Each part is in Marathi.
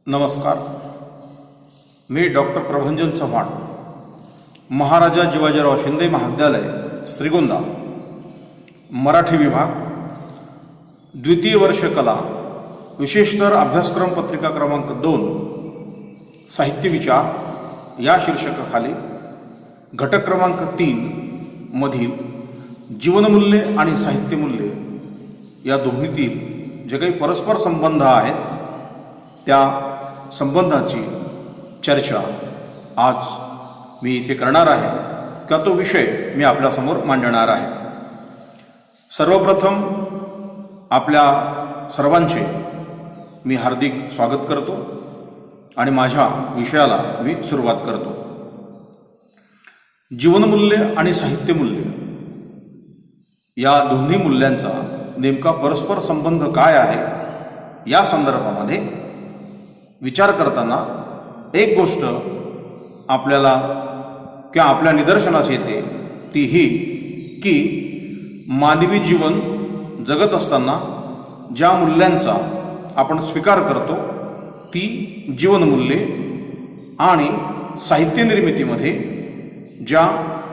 नमस्कार. मी डॉक्टर प्रभंजन चव्हाण, महाराजा जिवाजीराव शिंदे महाविद्यालय श्रीगोंदा, मराठी विभाग, द्वितीय वर्ष कला, विशेषतर अभ्यासक्रम पत्रिका क्रमांक 2, साहित्य विचार या शीर्षकाखाली घटक क्रमांक 3 मधील जीवनमूल्ये आणि साहित्यमूल्ये या दोन्हीतील जे काही परस्पर संबंध आहेत त्या संबंधाची चर्चा आज मी इथे करणार आहे का तो विषय मी आपल्यासमोर मांडणार आहे. सर्वप्रथम आपल्या सर्वांचे मी हार्दिक स्वागत करतो आणि माझ्या विषयाला मी सुरुवात करतो. जीवनमूल्य आणि साहित्यमूल्य या दोन्ही मूल्यांचा नेमका परस्पर संबंध काय आहे या संदर्भामध्ये विचार करताना एक गोष्ट आपल्याला किंवा आपल्या निदर्शनास येते ती ही की मानवी जीवन जगत असताना ज्या मूल्यांचा आपण स्वीकार करतो ती जीवनमूल्ये आणि साहित्य निर्मितीमध्ये ज्या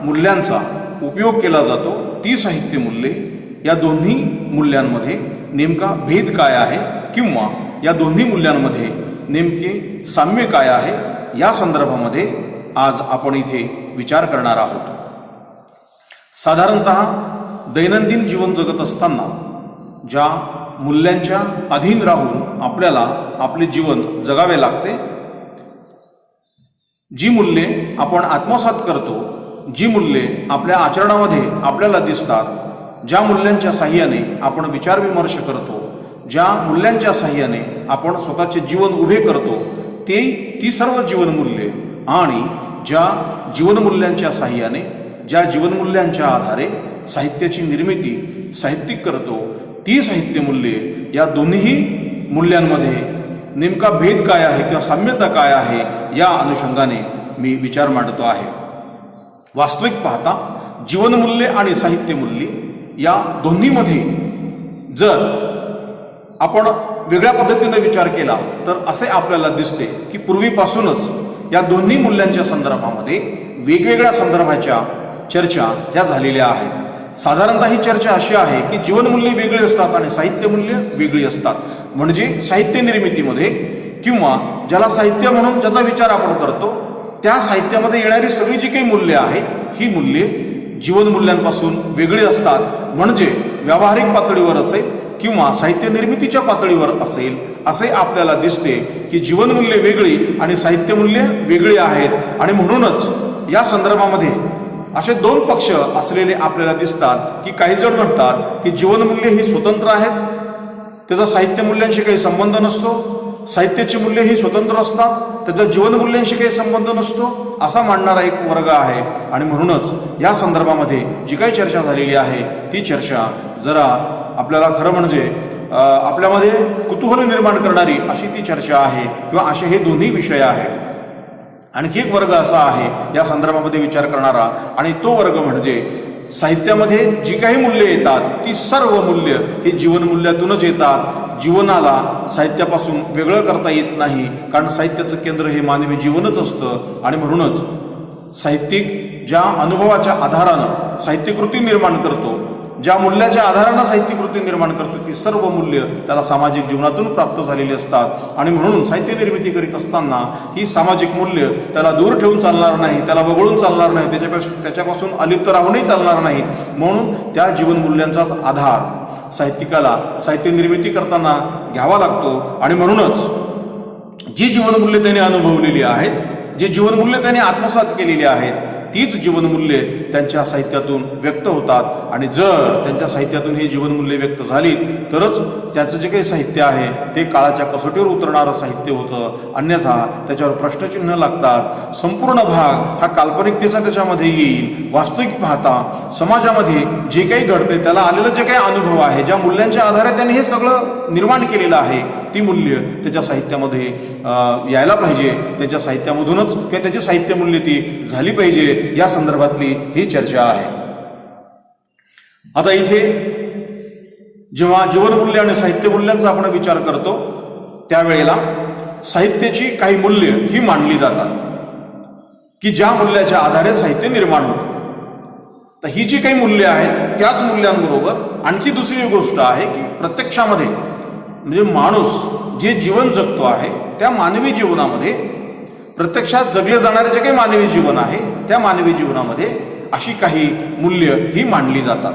मूल्यांचा उपयोग केला जातो ती साहित्यमूल्ये या दोन्ही मूल्यांमध्ये नेमका भेद काय आहे किंवा या दोन्ही मूल्यांमध्ये नेमके साम्य काय आहे या संदर्भामध्ये आज आपण इथे विचार करणार आहोत. साधारणतः दैनंदिन जीवन जगत असताना ज्या मूल्यांच्या अधीन राहून आपल्याला आपले जीवन जगावे लागते, जी मूल्ये आपण आत्मसात करतो, जी मूल्ये आपल्या आचरणामध्ये आपल्याला दिसतात, ज्या मूल्यांच्या साह्याने आपण विचारविमर्श करतो, ज्या मूल्यांच्या साह्याने आपण स्वतःचे जीवन उभे करतो ती सर्व जीवनमूल्ये आणि ज्या जीवनमूल्यांच्या साह्याने ज्या जीवनमूल्यांच्या आधारे साहित्याची निर्मिती साहित्यिक करतो ती साहित्यमूल्ये या दोन्ही मूल्यांमध्ये नेमका भेद काय आहे किंवा साम्यता काय आहे या अनुषंगाने मी विचार मांडतो आहे. वास्तविक पाहता जीवनमूल्ये आणि साहित्यमूल्ये या दोन्हीमध्ये जर आपण वेगळ्या पद्धतीने विचार केला तर असे आपल्याला दिसते की पूर्वीपासूनच या दोन्ही मूल्यांच्या संदर्भामध्ये वेगवेगळ्या संदर्भाच्या चर्चा ह्या झालेल्या आहेत. साधारणतः ही चर्चा अशी आहे की जीवनमूल्ये वेगळी असतात आणि साहित्यमूल्य वेगळी असतात. म्हणजे साहित्य निर्मितीमध्ये किंवा ज्याला साहित्य म्हणून ज्याचा विचार आपण करतो त्या साहित्यामध्ये येणारी सगळी जी काही मूल्ये आहेत ही मूल्ये जीवनमूल्यांपासून वेगळी असतात. म्हणजे व्यावहारिक पातळीवर असेल किंवा साहित्य निर्मितीच्या पातळीवर असेल असे आपल्याला दिसते की जीवनमूल्ये वेगळी आणि साहित्यमूल्ये वेगळी आहेत. आणि म्हणूनच या संदर्भामध्ये असे दोन पक्ष असलेले आपल्याला दिसतात की काही जण म्हणतात की जीवनमूल्ये ही स्वतंत्र आहेत, त्याचा साहित्यमूल्यांशी काही संबंध नसतो, साहित्याची मूल्ये ही स्वतंत्र असतात, त्याचा जीवनमूल्यांशी काही संबंध नसतो, असा मांडणारा एक वर्ग आहे. आणि म्हणूनच या संदर्भामध्ये जी काही चर्चा झालेली आहे ती चर्चा जरा आपल्याला खरं म्हणजे आपल्यामध्ये कुतूहल निर्माण करणारी अशी ती चर्चा आहे किंवा असे हे दोन्ही विषय आहेत. आणखी एक वर्ग असा आहे या संदर्भामध्ये विचार करणारा आणि तो वर्ग म्हणजे साहित्यामध्ये जी काही मूल्ये येतात ती सर्व मूल्य ही जीवनमूल्यातूनच येतात. जीवनाला साहित्यापासून वेगळं करता येत नाही, कारण साहित्याचं केंद्र हे मानवी जीवनच असतं. आणि म्हणूनच साहित्यिक ज्या अनुभवाच्या आधारानं साहित्यकृती निर्माण करतो, ज्या मूल्याच्या आधारानं साहित्यकृती निर्माण करतो ती सर्व मूल्य त्याला सामाजिक जीवनातून प्राप्त झालेली असतात. आणि म्हणून साहित्य निर्मिती करीत असताना ही सामाजिक मूल्य त्याला दूर ठेवून चालणार नाही, त्याला वगळून चालणार नाही, त्याच्यापासून अलिप्त राहूनही चालणार नाही. म्हणून त्या जीवनमूल्यांचाच आधार साहित्यिकाला साहित्य निर्मिती करताना घ्यावा लागतो. आणि म्हणूनच जी जीवनमूल्ये त्याने अनुभवलेली आहेत, जी जीवनमूल्ये त्याने आत्मसात केलेली आहेत तीच जीवनमूल्ये त्यांच्या साहित्यातून व्यक्त होतात. आणि जर त्यांच्या साहित्यातून ही जीवनमूल्ये व्यक्त झाली तरच त्याचं जे काही साहित्य आहे ते काळाच्या कसोटीवर उतरणारं साहित्य होतं. अन्यथा त्याच्यावर प्रश्नचिन्ह लागतात. संपूर्ण भाग हा काल्पनिकतेचा त्याच्यामध्ये येईल. वास्तविक पाहता समाजामध्ये जे काही घडते त्याला आलेलं जे काही अनुभव आहे, ज्या मूल्यांच्या आधारे त्याने हे सगळं निर्माण केलेलं आहे ती मूल्य त्याच्या साहित्यामध्ये यायला पाहिजे. त्याच्या साहित्यामधूनच किंवा त्याची साहित्यमूल्ये ती झाली पाहिजे या संदर्भातली ही चर्चा आहे. आता इथे जेव्हा जीवनमूल्य आणि साहित्यमूल्यांचा आपण विचार करतो त्यावेळेला साहित्याची काही मूल्य ही मांडली जातात की ज्या मूल्याच्या आधारे साहित्य निर्माण होतं. तर ही जी काही मूल्य आहेत त्याच मूल्यांबरोबर आणखी दुसरी गोष्ट आहे की प्रत्यक्षामध्ये म्हणजे माणूस जे जीवन जगतो आहे त्या मानवी जीवनामध्ये प्रत्यक्षात जगले जाणारे जे काही मानवी जीवन आहे त्या मानवी जीवनामध्ये अशी काही मूल्य ही मांडली जातात.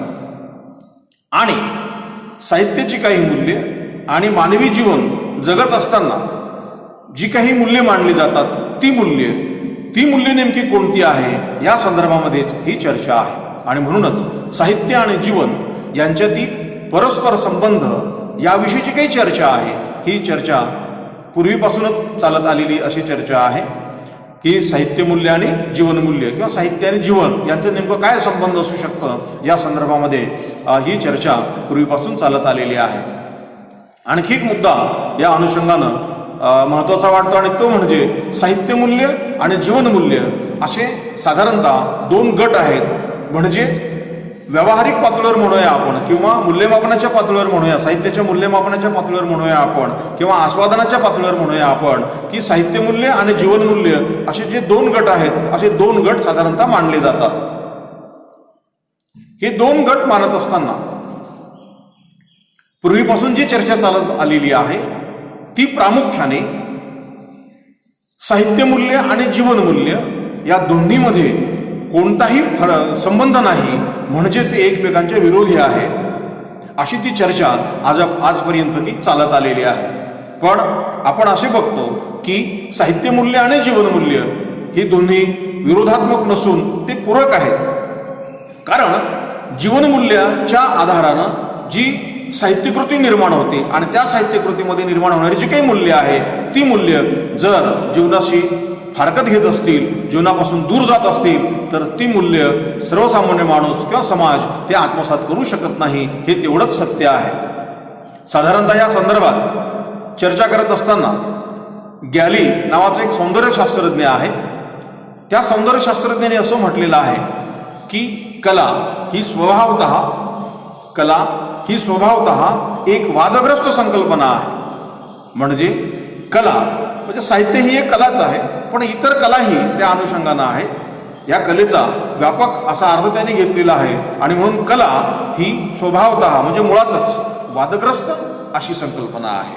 आणि साहित्याची काही मूल्य आणि मानवी जीवन जगत असताना जी काही मूल्य मांडली जातात ती मूल्य नेमकी कोणती आहे या संदर्भामध्येच ही चर्चा आहे. आणि म्हणूनच साहित्य आणि जीवन यांच्यातील परस्पर संबंध याविषयीची काही चर्चा आहे ही चर्चा पूर्वीपासूनच चालत आलेली अशी चर्चा आहे की साहित्यमूल्य आणि जीवनमूल्य किंवा साहित्य आणि जीवन यांचं नेमकं काय संबंध असू शकतं या संदर्भामध्ये ही चर्चा पूर्वीपासून चालत आलेली आहे. आणखी एक मुद्दा या अनुषंगानं महत्त्वाचा वाटतो आणि तो म्हणजे साहित्यमूल्य आणि जीवनमूल्य असे साधारणतः दोन गट आहेत. म्हणजेच व्यावहारिक पातळीवर म्हणूया आपण किंवा मूल्यमापनाच्या पातळीवर म्हणूया, साहित्याच्या मूल्यमापनाच्या पातळीवर म्हणूया आपण किंवा आस्वादनाच्या पातळीवर म्हणूया आपण की साहित्यमूल्य आणि जीवनमूल्य असे जे दोन गट आहेत असे दोन गट साधारणतः मानले जातात. हे दोन गट मानत असताना पूर्वीपासून जी चर्चा चालत आलेली आहे ती प्रामुख्याने साहित्यमूल्य आणि जीवनमूल्य या दोन्हीमध्ये कोणताही संबंध नाही म्हणजे ते एकमेकांच्या विरोधी आहे अशी ती चर्चा आजपर्यंत ती चालत आलेली आहे. पण आपण असे बघतो की साहित्यमूल्य आणि जीवनमूल्य ही दोन्ही विरोधात्मक नसून ते पूरक आहेत. कारण जीवनमूल्याच्या आधारानं जी साहित्यकृती निर्माण होते आणि त्या साहित्यकृतीमध्ये निर्माण होणारी जी काही मूल्य आहे ती मूल्य जर जीवनाशी फारकत घेत असतील, जीवनापासून दूर जात असतील तर ती मूल्य सर्वसामान्य माणूस किंवा समाज ते आत्मसात करू शकत नाही हे तेवढंच सत्य आहे. साधारणतः या संदर्भात चर्चा करत असताना गॅली नावाचा एक सौंदर्यशास्त्रज्ञ आहे. त्या सौंदर्यशास्त्रज्ञाने असं म्हटलेलं आहे की कला ही स्वभावतः एक वादग्रस्त संकल्पना आहे. म्हणजे कला म्हणजे साहित्य ही एक कलाच आहे पण इतर कलाही त्या अनुषंगानं आहेत. या कलेचा व्यापक असा अर्थ त्यांनी घेतलेला आहे आणि म्हणून कला ही स्वभावतः म्हणजे मुळातच वादग्रस्त अशी संकल्पना आहे.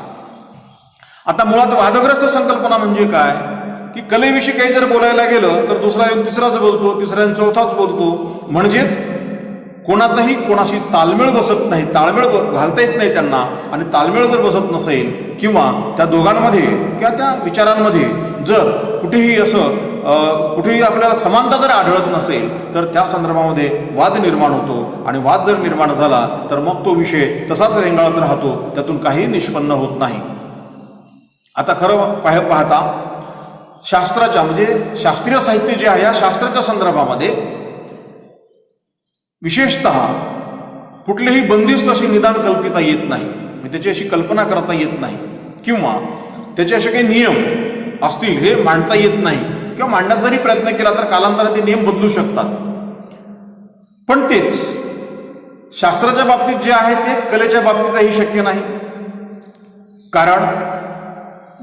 आता मुळात वादग्रस्त संकल्पना म्हणजे काय की कलेविषयी काही जर बोलायला गेलं तर दुसरा येऊन तिसराच बोलतो, तिसरा येऊन चौथाच बोलतो. म्हणजेच कोणाचाही कोणाशी ताळमेळ बसत नाही, ताळमेळ घालता येत नाही त्यांना. आणि ताळमेळ जर बसत नसेल किंवा त्या दोघांमध्ये किंवा त्या विचारांमध्ये जर कुठेही आपल्याला समानता जर आढळत नसेल तर त्या संदर्भामध्ये वाद निर्माण होतो. आणि वाद जर निर्माण झाला तर मग तो विषय तसाच रेंगाळत राहतो, त्यातून काही निष्पन्न होत नाही. आता खरं पाहता शास्त्राच्या म्हणजे शास्त्रीय साहित्य जे आहे या शास्त्राच्या संदर्भामध्ये विशेषतः कुठलेही बंदिस्त अशी निदान कल्पिता येत नाही, त्याची अशी कल्पना करता येत नाही किंवा त्याचे असे काही नियम असतील हे मांडता येत नाही किंवा मांडण्याचा जरी प्रयत्न केला तर कालांतराने ते नियम बदलू शकतात. पण तेच शास्त्राच्या बाबतीत जे आहे तेच कलेच्या बाबतीतही शक्य नाही. कारण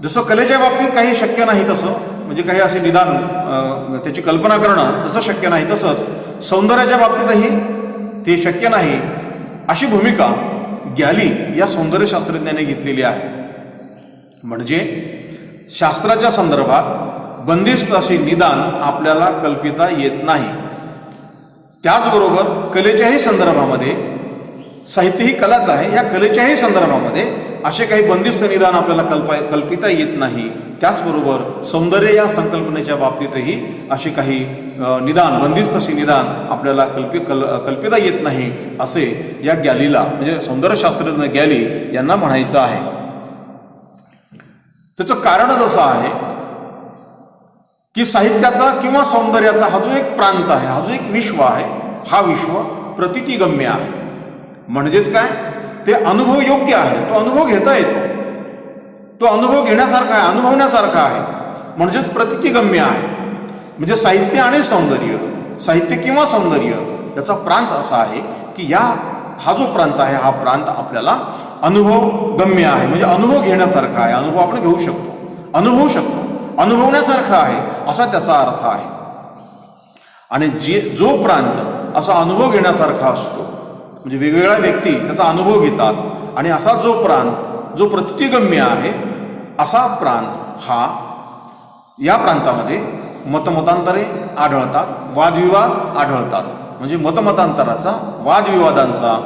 जसं कलेच्या बाबतीत काही शक्य नाही तसं म्हणजे काही असे निदान त्याची कल्पना करणं जसं शक्य नाही तसंच सौंदर्याच्या बाबतीतही ते शक्य नाही अशी भूमिका गॅली या सौंदर्यशास्त्रज्ञाने घेतलेली आहे. म्हणजे शास्त्राच्या संदर्भात बंदिस्त असे निदान आपल्याला कल्पिता येत नाही. त्याचबरोबर कलेच्याही संदर्भामध्ये साहित्य ही कलाच आहे, या कलेच्याही संदर्भामध्ये असे काही बंदिस्त निदान आपल्याला कल्पिता येत नाही. त्याचबरोबर सौंदर्य या संकल्पनेच्या बाबतीतही अशी काही निदान बंदिस्त अशी निदान आपल्याला कल्पिता येत नाही असे या गॅलीला म्हणजे सौंदर्यशास्त्रज्ञ गॅली यांना म्हणायचं आहे. त्याचं कारणच असं आहे की साहित्याचा किंवा सौंदर्याचा हा जो एक प्रांत आहे, हा जो एक विश्व आहे, हा विश्व प्रतितिगम्य आहे. म्हणजेच काय ते अनुभव योग्य आहे, तो अनुभव घेता येतो, तो अनुभव घेण्यासारखा आहे, अनुभवण्यासारखा आहे. म्हणजेच प्रतितिगम्य आहे. म्हणजे साहित्य आणि सौंदर्य, साहित्य किंवा सौंदर्य याचा प्रांत असा आहे की हा जो प्रांत आहे हा प्रांत आपल्याला अनुभवगम्य आहे. म्हणजे अनुभव घेण्यासारखा आहे, अनुभव आपण घेऊ शकतो. अनुभवू शकतो, अनुभवण्यासारखा आहे असा त्याचा अर्थ आहे. आणि जो प्रांत असा अनुभव घेण्यासारखा असतो, म्हणजे वेगवेगळ्या व्यक्ती त्याचा अनुभव घेतात आणि असा जो प्रांत जो प्रतिगम्य आहे असा प्रांत हा, या प्रांतामध्ये मतमतांतरे आढळतात, वादविवाद आढळतात. म्हणजे मतमतांतराचा, वादविवादांचा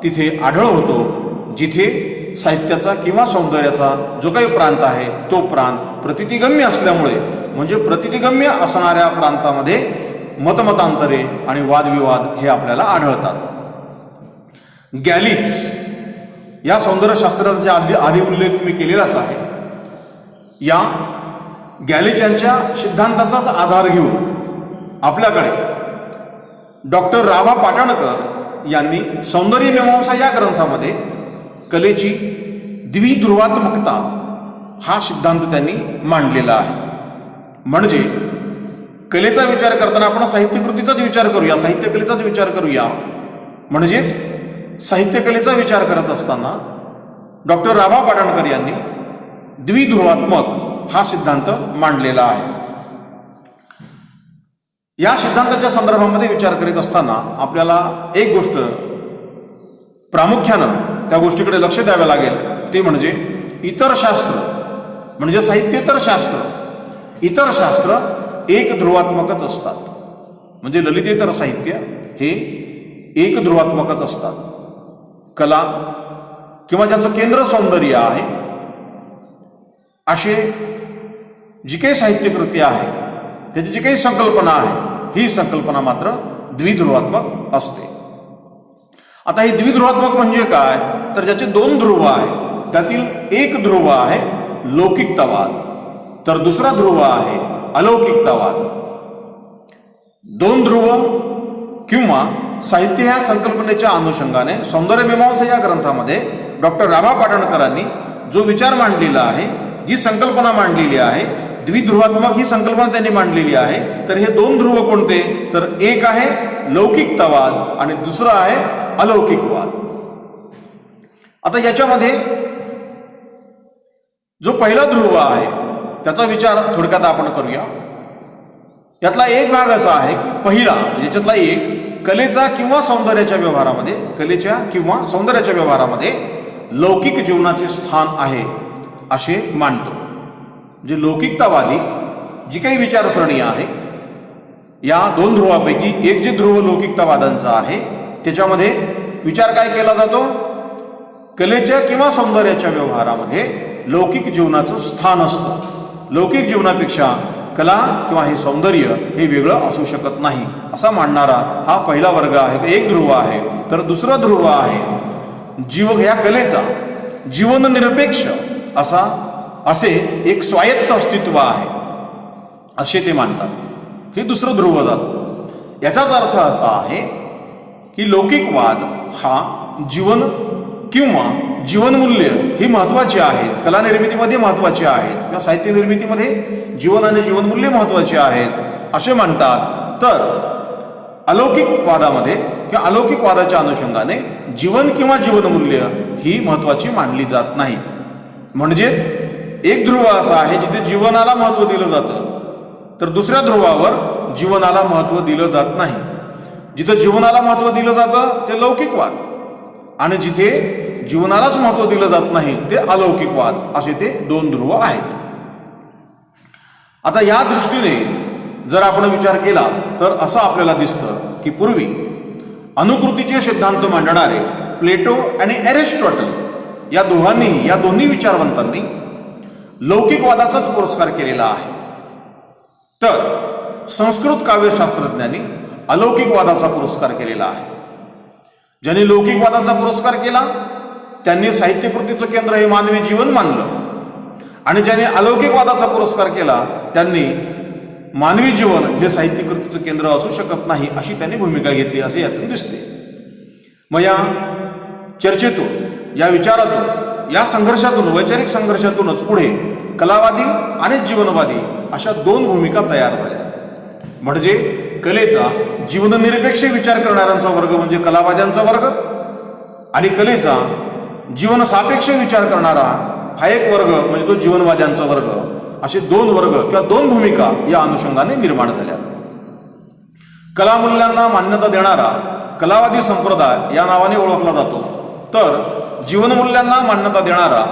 तिथे आढळ होतो. जिथे साहित्याचा किंवा सौंदर्याचा जो काही प्रांत आहे तो प्रांत प्रतिगम्य असल्यामुळे, म्हणजे प्रतिगम्य असणाऱ्या प्रांतामध्ये मतमतांतरे आणि वादविवाद हे आपल्याला आढळतात. गॅलिच या सौंदर्यशास्त्राचा आधी उल्लेख मी केलेलाच आहे. या गॅलिच यांच्या सिद्धांताचाच आधार घेऊन आपल्याकडे डॉक्टर राभा पाटणकर यांनी सौंदर्यमीमांसा या ग्रंथामध्ये कलेची द्विध्रुवात्मकता हा सिद्धांत त्यांनी मांडलेला आहे. म्हणजे कलेचा विचार करताना आपण साहित्यकृतीचाच विचार करूया, साहित्यकलेचाच विचार करूया. म्हणजेच साहित्यकलेचा विचार करत असताना डॉक्टर राभा पाटणकर यांनी द्विध्रुवात्मक हा सिद्धांत मांडलेला आहे. या सिद्धांताच्या संदर्भामध्ये विचार करीत असताना आपल्याला एक गोष्ट प्रामुख्यानं त्या गोष्टीकडे लक्ष द्यावे लागेल, ते म्हणजे इतर शास्त्र, म्हणजे साहित्येतर शास्त्र, इतर शास्त्र एक ध्रुवात्मकच असतात. म्हणजे ललितेतर साहित्य हे एक ध्रुवात्मकच असतात. कला किंवा ज्याचं केंद्र सौंदर्य आहे असे जी काही साहित्यकृती आहे, त्याची जी काही संकल्पना आहे, ही संकल्पना मात्र द्विध्रुवात्मक असते. आता ही द्विध्रुवात्मक म्हणजे काय, तर ज्याचे दोन ध्रुव आहेत, त्यातील एक ध्रुव आहे लौकिकतावाद, तर दुसरा ध्रुव आहे अलौकिकतावाद. दोन ध्रुव किंवा साहित्य ह्या संकल्पनेच्या अनुषंगाने सौंदर्यमीमांसा या ग्रंथामध्ये डॉक्टर राभा पाटणकरांनी जो विचार मांडलेला आहे, जी संकल्पना मांडलेली आहे, द्विध्रुवात्मक ही संकल्पना त्यांनी मांडलेली आहे. तर हे दोन ध्रुव कोणते, तर एक आहे लौकिकतावाद आणि दुसरा आहे अलौकिकवाद. आता याच्यामध्ये जो पहिला ध्रुव आहे त्याचा विचार थोडक्यात आपण करूया. यातला एक भाग असा आहे की पहिला, याच्यातला एक कलेचा किंवा सौंदर्याच्या व्यवहारामध्ये, कलेच्या किंवा सौंदर्याच्या व्यवहारामध्ये लौकिक जीवनाचे स्थान आहे असे मानतो. म्हणजे लौकिकतावादी जी काही विचारसरणी आहे, या दोन ध्रुवापैकी एक जे ध्रुव लौकिकतावादांचा आहे त्याच्यामध्ये विचार काय केला जातो, कलेच्या किंवा सौंदर्याच्या व्यवहारामध्ये लौकिक जीवनाचं स्थान असतं. लौकिक जीवनापेक्षा कला किंवा हे सौंदर्य हे वेगळं असू शकत नाही असा मांडणारा हा पहिला वर्ग आहे, एक ध्रुव आहे. तर दुसरा ध्रुव आहे ह्या कलेचा जीवननिरपेक्ष असे एक स्वायत्त अस्तित्व आहे असे ते मानतात. हे दुसरं ध्रुव जातं. याचाच अर्थ असा आहे की लौकिकवाद हा जीवन किंवा जीवनमूल्य ही महत्वाची आहेत, कला निर्मितीमध्ये महत्वाची आहेत किंवा साहित्य निर्मितीमध्ये जीवन आणि जीवनमूल्य महत्वाची आहेत असे मानतात. तर अलौकिकवादामध्ये किंवा अलौकिकवादाच्या अनुषंगाने जीवन किंवा जीवनमूल्य ही महत्वाची मानली जात नाही. म्हणजेच एक ध्रुव असा आहे जिथे जीवनाला महत्व दिलं जातं, तर दुसऱ्या ध्रुवावर जीवनाला महत्व दिलं जात नाही. जिथं जीवनाला महत्व दिलं जातं ते लौकिकवाद आणि जिथे जीवनालाच महत्व दिलं जात नाही ते अलौकिकवाद, असे ते दोन ध्रुव आहेत. आता या दृष्टीने जर आपण विचार केला तर असं आपल्याला दिसतं की पूर्वी अनुकृतीचे सिद्धांत मांडणारे प्लेटो आणि एरिस्टॉटल या दोन्ही विचारवंतांनी लौकिकवादाचाच पुरस्कार केलेला आहे. तर संस्कृत काव्यशास्त्रज्ञांनी अलौकिकवादाचा पुरस्कार केलेला आहे. ज्यांनी लौकिकवादाचा पुरस्कार केला त्यांनी साहित्यकृतीचं केंद्र हे मानवी जीवन मानलं आणि ज्यांनी अलौकिकवादाचा पुरस्कार केला त्यांनी मानवी जीवन हे साहित्यकृतीचं केंद्र असू शकत नाही अशी त्यांनी भूमिका घेतली असे यातून दिसते. मग या चर्चेतून, या विचारातून, या संघर्षातून, वैचारिक संघर्षातूनच पुढे कलावादी आणि जीवनवादी अशा दोन भूमिका तयार झाल्या. म्हणजे कलेचा जीवननिरपेक्ष विचार करणाऱ्यांचा वर्ग म्हणजे कलावाद्यांचा वर्ग आणि कलेचा जीवनसापेक्ष विचार करणारा हा एक वर्ग म्हणजे तो जीवनवाद्यांचा वर्ग असे दोन वर्ग किंवा दोन भूमिका या अनुषंगाने निर्माण झाल्या. कलामूल्यांना मान्यता देणारा कलावादी संप्रदाय या नावाने ओळखला जातो, तर जीवनमूल्यांना मान्यता देणारा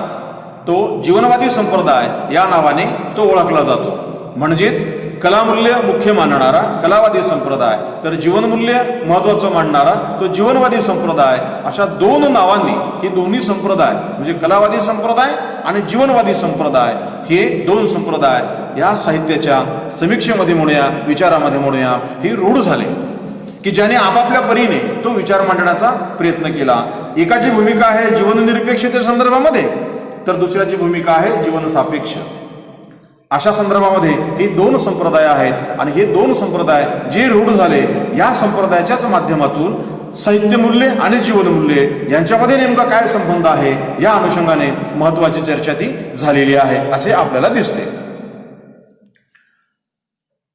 तो जीवनवादी संप्रदाय या नावाने तो ओळखला जातो. म्हणजेच कलामूल्य मुख्य मानणारा कलावादी संप्रदाय, तर जीवनमूल्य महत्त्वाचं मानणारा तो जीवनवादी संप्रदाय, अशा दोन नावांनी ही दोन्ही संप्रदाय म्हणजे कलावादी संप्रदाय आणि जीवनवादी संप्रदाय हे दोन संप्रदाय या साहित्याच्या समीक्षेमध्ये म्हणूया, विचारामध्ये म्हणूया, ही रूढ झाले की ज्याने आपापल्या परीने तो विचार मांडण्याचा प्रयत्न केला. एकाची भूमिका आहे जीवननिरपेक्षते संदर्भामध्ये, तर दुसऱ्याची भूमिका आहे जीवनसापेक्ष. अशा संदर्भामध्ये हे दोन संप्रदाय आहेत आणि हे दोन संप्रदाय जे रूढ झाले या संप्रदायाच्याच माध्यमातून साहित्यमूल्ये आणि जीवनमूल्ये यांच्यामध्ये नेमका काय संबंध आहे या अनुषंगाने महत्वाची चर्चा ती झालेली आहे असे आपल्याला दिसते.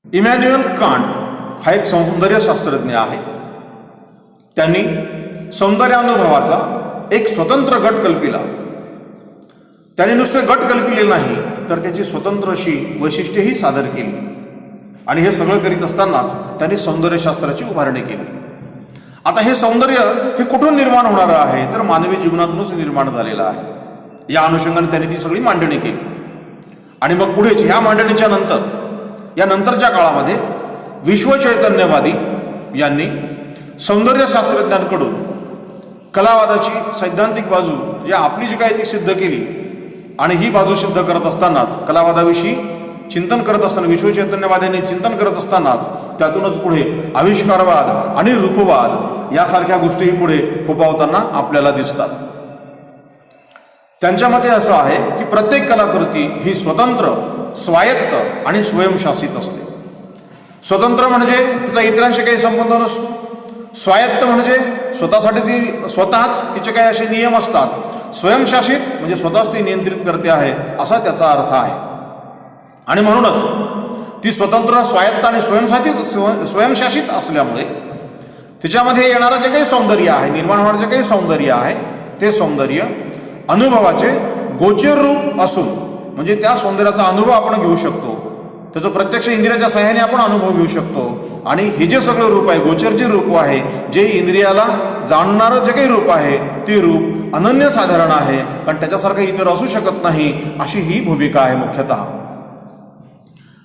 इमॅन्युएल कांट हा एक सौंदर्यशास्त्रज्ञ आहे. त्यांनी सौंदर्यानुभवाचा एक स्वतंत्र गट कल्पिला. त्याने नुसते गट कल्पिले नाही, तर त्याची स्वतंत्र अशी वैशिष्ट्येही सादर केली. आणि हे सगळं करीत असतानाच त्यांनी सौंदर्यशास्त्राची उभारणी केली. आता हे सौंदर्य हे कुठून निर्माण होणारं आहे, तर मानवी जीवनातूनच निर्माण झालेलं आहे. या अनुषंगाने त्यांनी ती सगळी मांडणी केली. आणि मग पुढेच ह्या मांडणीच्या नंतर या नंतरच्या काळामध्ये विश्वचैतन्यवादी यांनी सौंदर्यशास्त्रज्ञांकडून कलावादाची सैद्धांतिक बाजू जी आपली जी काय ती सिद्ध केली. आणि ही बाजू सिद्ध करत असतानाच कलावादाविषयी चिंतन करत असताना विश्वचैतन्यवाद्यांनी चिंतन करत असतानाच त्यातूनच पुढे आविष्कारवाद आणि रूपवाद यासारख्या गोष्टीही पुढे फोफावताना आपल्याला दिसतात. त्यांच्या मते असं आहे की प्रत्येक कलाकृती ही स्वतंत्र, स्वायत्त आणि स्वयंशासित असते. स्वतंत्र म्हणजे तिचा इतरांशी काही संबंध नसतो. स्वायत्त म्हणजे स्वतःसाठी ती स्वतःच तिचे काही असे नियम असतात. स्वयंशासित म्हणजे स्वतःच ती नियंत्रित करते आहे असा त्याचा अर्थ आहे. आणि म्हणूनच ती स्वतंत्र, स्वायत्त आणि स्वयंशासित असल्यामुळे तिच्यामध्ये येणारं जे काही सौंदर्य आहे, निर्माण होणारं जे काही सौंदर्य आहे, ते सौंदर्य अनुभवाचे गोचर रूप असून म्हणजे त्या सौंदर्याचा अनुभव आपण घेऊ शकतो. त्याचं प्रत्यक्ष इंद्रियाच्या सहाय्याने आपण अनुभव घेऊ शकतो. आणि हे जे सगळं रूप आहे, गोचर जे रूप आहे, जे इंद्रियाला जाणणारं जे काही रूप आहे, ते रूप अनन्यसाधारण आहे, कारण त्याच्यासारखं इतर असू शकत नाही, अशी ही भूमिका आहे मुख्यतः.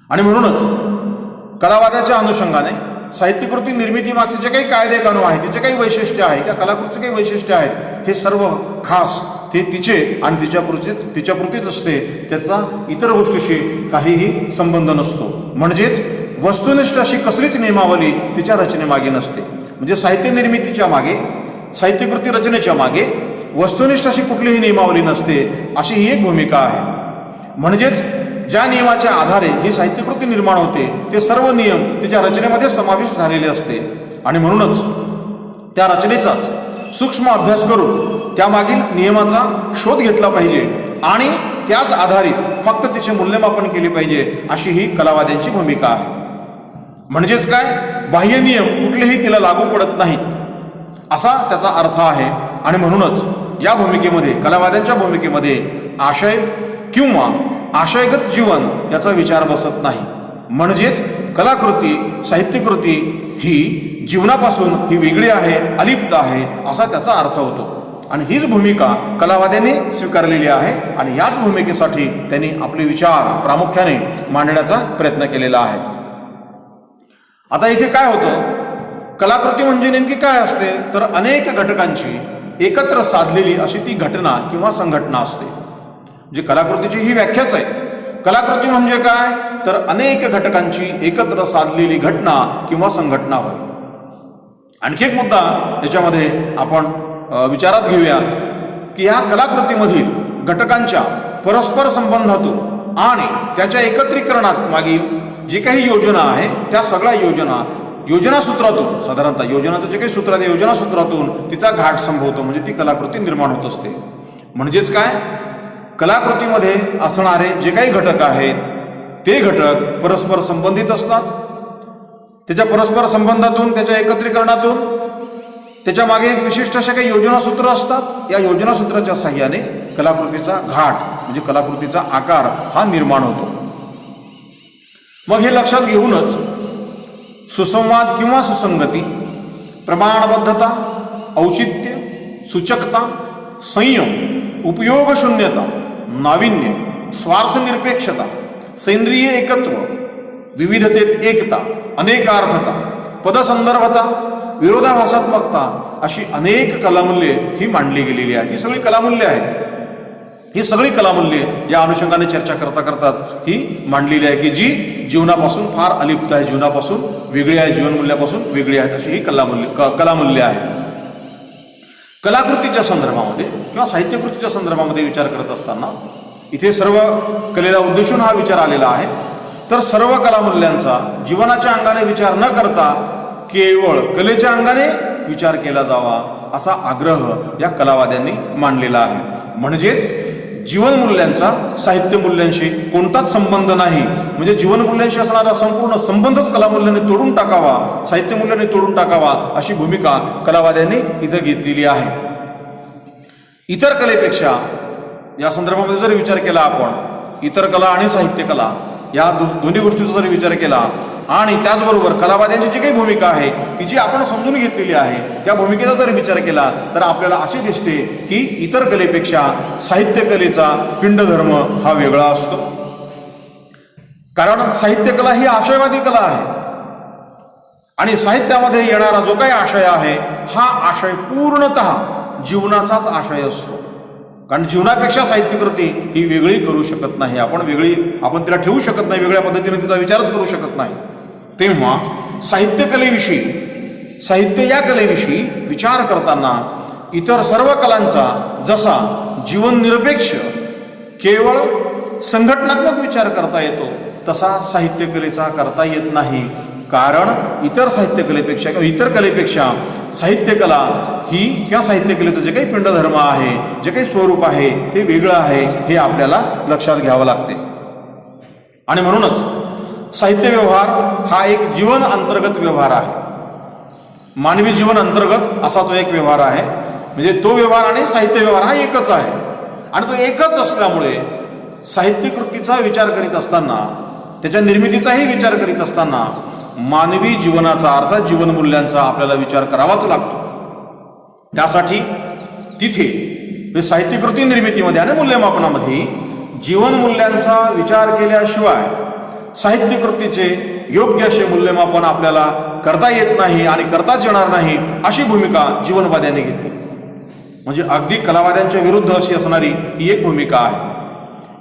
आणि म्हणूनच कलावादाच्या अनुषंगाने साहित्यकृती निर्मिती मागचे जे काही कायदे कानून आहेत, तिचे काही वैशिष्ट्य आहे, त्या कलाकृतीचे काही वैशिष्ट्य आहेत, हे सर्व खास ते तिचे आणि तिच्यापुरतीच असते. त्याचा इतर गोष्टीशी काहीही संबंध नसतो. म्हणजेच वस्तुनिष्ठ अशी कसलीच नियमावली तिच्या रचनेमागे नसते. म्हणजे साहित्य निर्मितीच्या मागे, साहित्यकृती रचनेच्या मागे वस्तुनिष्ठ अशी कुठलीही नियमावली नसते, अशी ही एक भूमिका आहे. म्हणजेच ज्या नियमाच्या आधारे ही साहित्यकृती निर्माण होते ते सर्व नियम तिच्या रचनेमध्ये समाविष्ट झालेले असते. आणि म्हणूनच त्या रचनेचाच सूक्ष्म अभ्यास करून त्यामागील नियमाचा शोध घेतला पाहिजे आणि त्याच आधारित फक्त तिचे मूल्यमापन केले पाहिजे, अशी ही कलावाद्यांची भूमिका आहे. म्हणजेच काय, बाह्य नियम कुठलेही तिला लागू पडत नाहीत असा त्याचा अर्थ आहे. आणि म्हणूनच या भूमिकेमध्ये, कलावाद्यांच्या भूमिकेमध्ये आशय किंवा आशयगत जीवन याचा विचार बसत नाही. म्हणजेच कलाकृती, साहित्यकृती ही जीवनापासून ही वेगळी आहे, अलिप्त आहे असा त्याचा अर्थ होतो. आणि हीच भूमिका कलावाद्यांनी स्वीकारलेली आहे आणि याच भूमिकेसाठी त्यांनी आपले विचार प्रामुख्याने मांडण्याचा प्रयत्न केलेला आहे. आता इथे काय होतं, कलाकृती म्हणजे नेमकी काय असते, तर अनेक घटकांची एकत्र साधलेली अशी ती घटना किंवा संघटना असते. म्हणजे कलाकृतीची ही व्याख्याच आहे. कलाकृती म्हणजे काय, तर अनेक घटकांची एकत्र साधलेली घटना किंवा संघटना होय. आणखी एक मुद्दा याच्यामध्ये आपण विचारात घेऊया की या कलाकृतीमधील घटकांच्या परस्पर संबंधातून आणि त्याच्या एकत्रीकरणात मागील जी काही योजना आहे त्या सगळ्या योजनासूत्रातून, साधारणतः योजनाचं जे काही सूत्र आहे योजनासूत्रातून तिचा घाट संभवतो, म्हणजे ती कलाकृती निर्माण होत असते. म्हणजेच काय, कलाकृतीमध्ये असणारे जे काही घटक आहेत ते घटक परस्पर संबंधित असतात. त्याच्या परस्पर संबंधातून, त्याच्या एकत्रीकरणातून त्याच्या मागे एक विशिष्ट अशा काही योजनासूत्र असतात. या योजनासूत्राच्या साहाय्याने कलाकृतीचा घाट म्हणजे कलाकृतीचा आकार हा निर्माण होतो. मग हे लक्षात घेऊनच सुसंवाद किंवा सुसंगती, प्रमाणबद्धता, औचित्य, सूचकता, संयम, उपयोगशून्यता, नाविन्य, स्वार्थनिरपेक्षता, सेंद्रिय एकत्व, विविधतेत एकता, अनेकार्थता, पदसंदर्भता, विरोधाभासात्मकता अशी अनेक कलामूल्ये ही मांडली गेलेली आहेत. ही सगळी कलामूल्ये आहेत. ही सगळी कलामूल्ये या अनुषंगाने चर्चा करता करताच ही मांडलेली आहे की जी जीवनापासून फार अलिप्त आहे, जीवनापासून वेगळी आहे, जीवनमूल्यापासून वेगळी आहेत अशी ही कलामूल्ये आहेत. कलाकृतीच्या संदर्भामध्ये किंवा साहित्यकृतीच्या संदर्भामध्ये विचार करत असताना इथे सर्व कलेला उद्देशून हा विचार आलेला आहे. तर सर्व कलामूल्यांचा जीवनाच्या अंगाने विचार न करता केवळ कलेच्या अंगाने विचार केला जावा असा आग्रह या कलावाद्यांनी मांडलेला आहे. म्हणजेच जीवनमूल्यांचा साहित्य मूल्यांशी कोणताच संबंध नाही, म्हणजे जीवनमूल्यांशी असणारा संपूर्ण संबंधच कलामूल्याने तोडून टाकावा, साहित्यमूल्याने तोडून टाकावा अशी भूमिका कलावाद्यांनी इथं घेतलेली आहे. इतर कलेपेक्षा या संदर्भामध्ये जर विचार केला आपण, इतर कला आणि साहित्य कला या दोन्ही गोष्टीचा जर विचार केला आणि त्याचबरोबर कलावाद्यांची जी काही भूमिका आहे ती जी आपण समजून घेतलेली आहे त्या भूमिकेचा जर विचार केला तर आपल्याला असे दिसते की इतर कलेपेक्षा साहित्य कलेचा पिंडधर्म हा वेगळा असतो. कारण साहित्य कला ही आशयवादी कला आहे आणि साहित्यामध्ये येणारा जो काही आशय आहे हा आशय पूर्णतः जीवनाचाच आशय असतो. कारण जीवनापेक्षा साहित्यकृती ही वेगळी करू शकत नाही, आपण तिला ठेवू शकत नाही, वेगळ्या पद्धतीने तिचा विचारच करू शकत नाही. तेव्हा साहित्य या कलेविषयी विचार करताना इतर सर्व कलांचा जसा जीवननिरपेक्ष केवळ संघटनात्मक विचार करता येतो तसा साहित्य कलेचा करता येत नाही. कारण इतर साहित्यकलेपेक्षा किंवा इतर कलेपेक्षा साहित्यकला ही किंवा साहित्यकलेचं जे काही पिंडधर्म आहे, जे काही स्वरूप आहे ते वेगळं आहे हे आपल्याला लक्षात घ्यावं लागते. आणि म्हणूनच साहित्य व्यवहार हा एक जीवन अंतर्गत व्यवहार आहे. मानवी जीवन अंतर्गत असा तो एक व्यवहार आहे. म्हणजे तो व्यवहार आणि साहित्य व्यवहार हा एकच आहे. आणि तो एकच असल्यामुळे साहित्यकृतीचा विचार करीत असताना, त्याच्या निर्मितीचाही विचार करीत असताना मानवी जीवनाचा अर्थात जीवनमूल्यांचा आपल्याला विचार करावाच लागतो. त्यासाठी तिथे साहित्यकृती निर्मितीमध्ये आणि मूल्यमापनामध्ये जीवनमूल्यांचा विचार केल्याशिवाय साहित्यकृतीचे योग्य असे मूल्यमापन आपल्याला करता येत नाही आणि करताच येणार नाही अशी भूमिका जीवनवाद्यांनी घेतली. म्हणजे अगदी कलावाद्यांच्या विरुद्ध अशी असणारी ही एक भूमिका आहे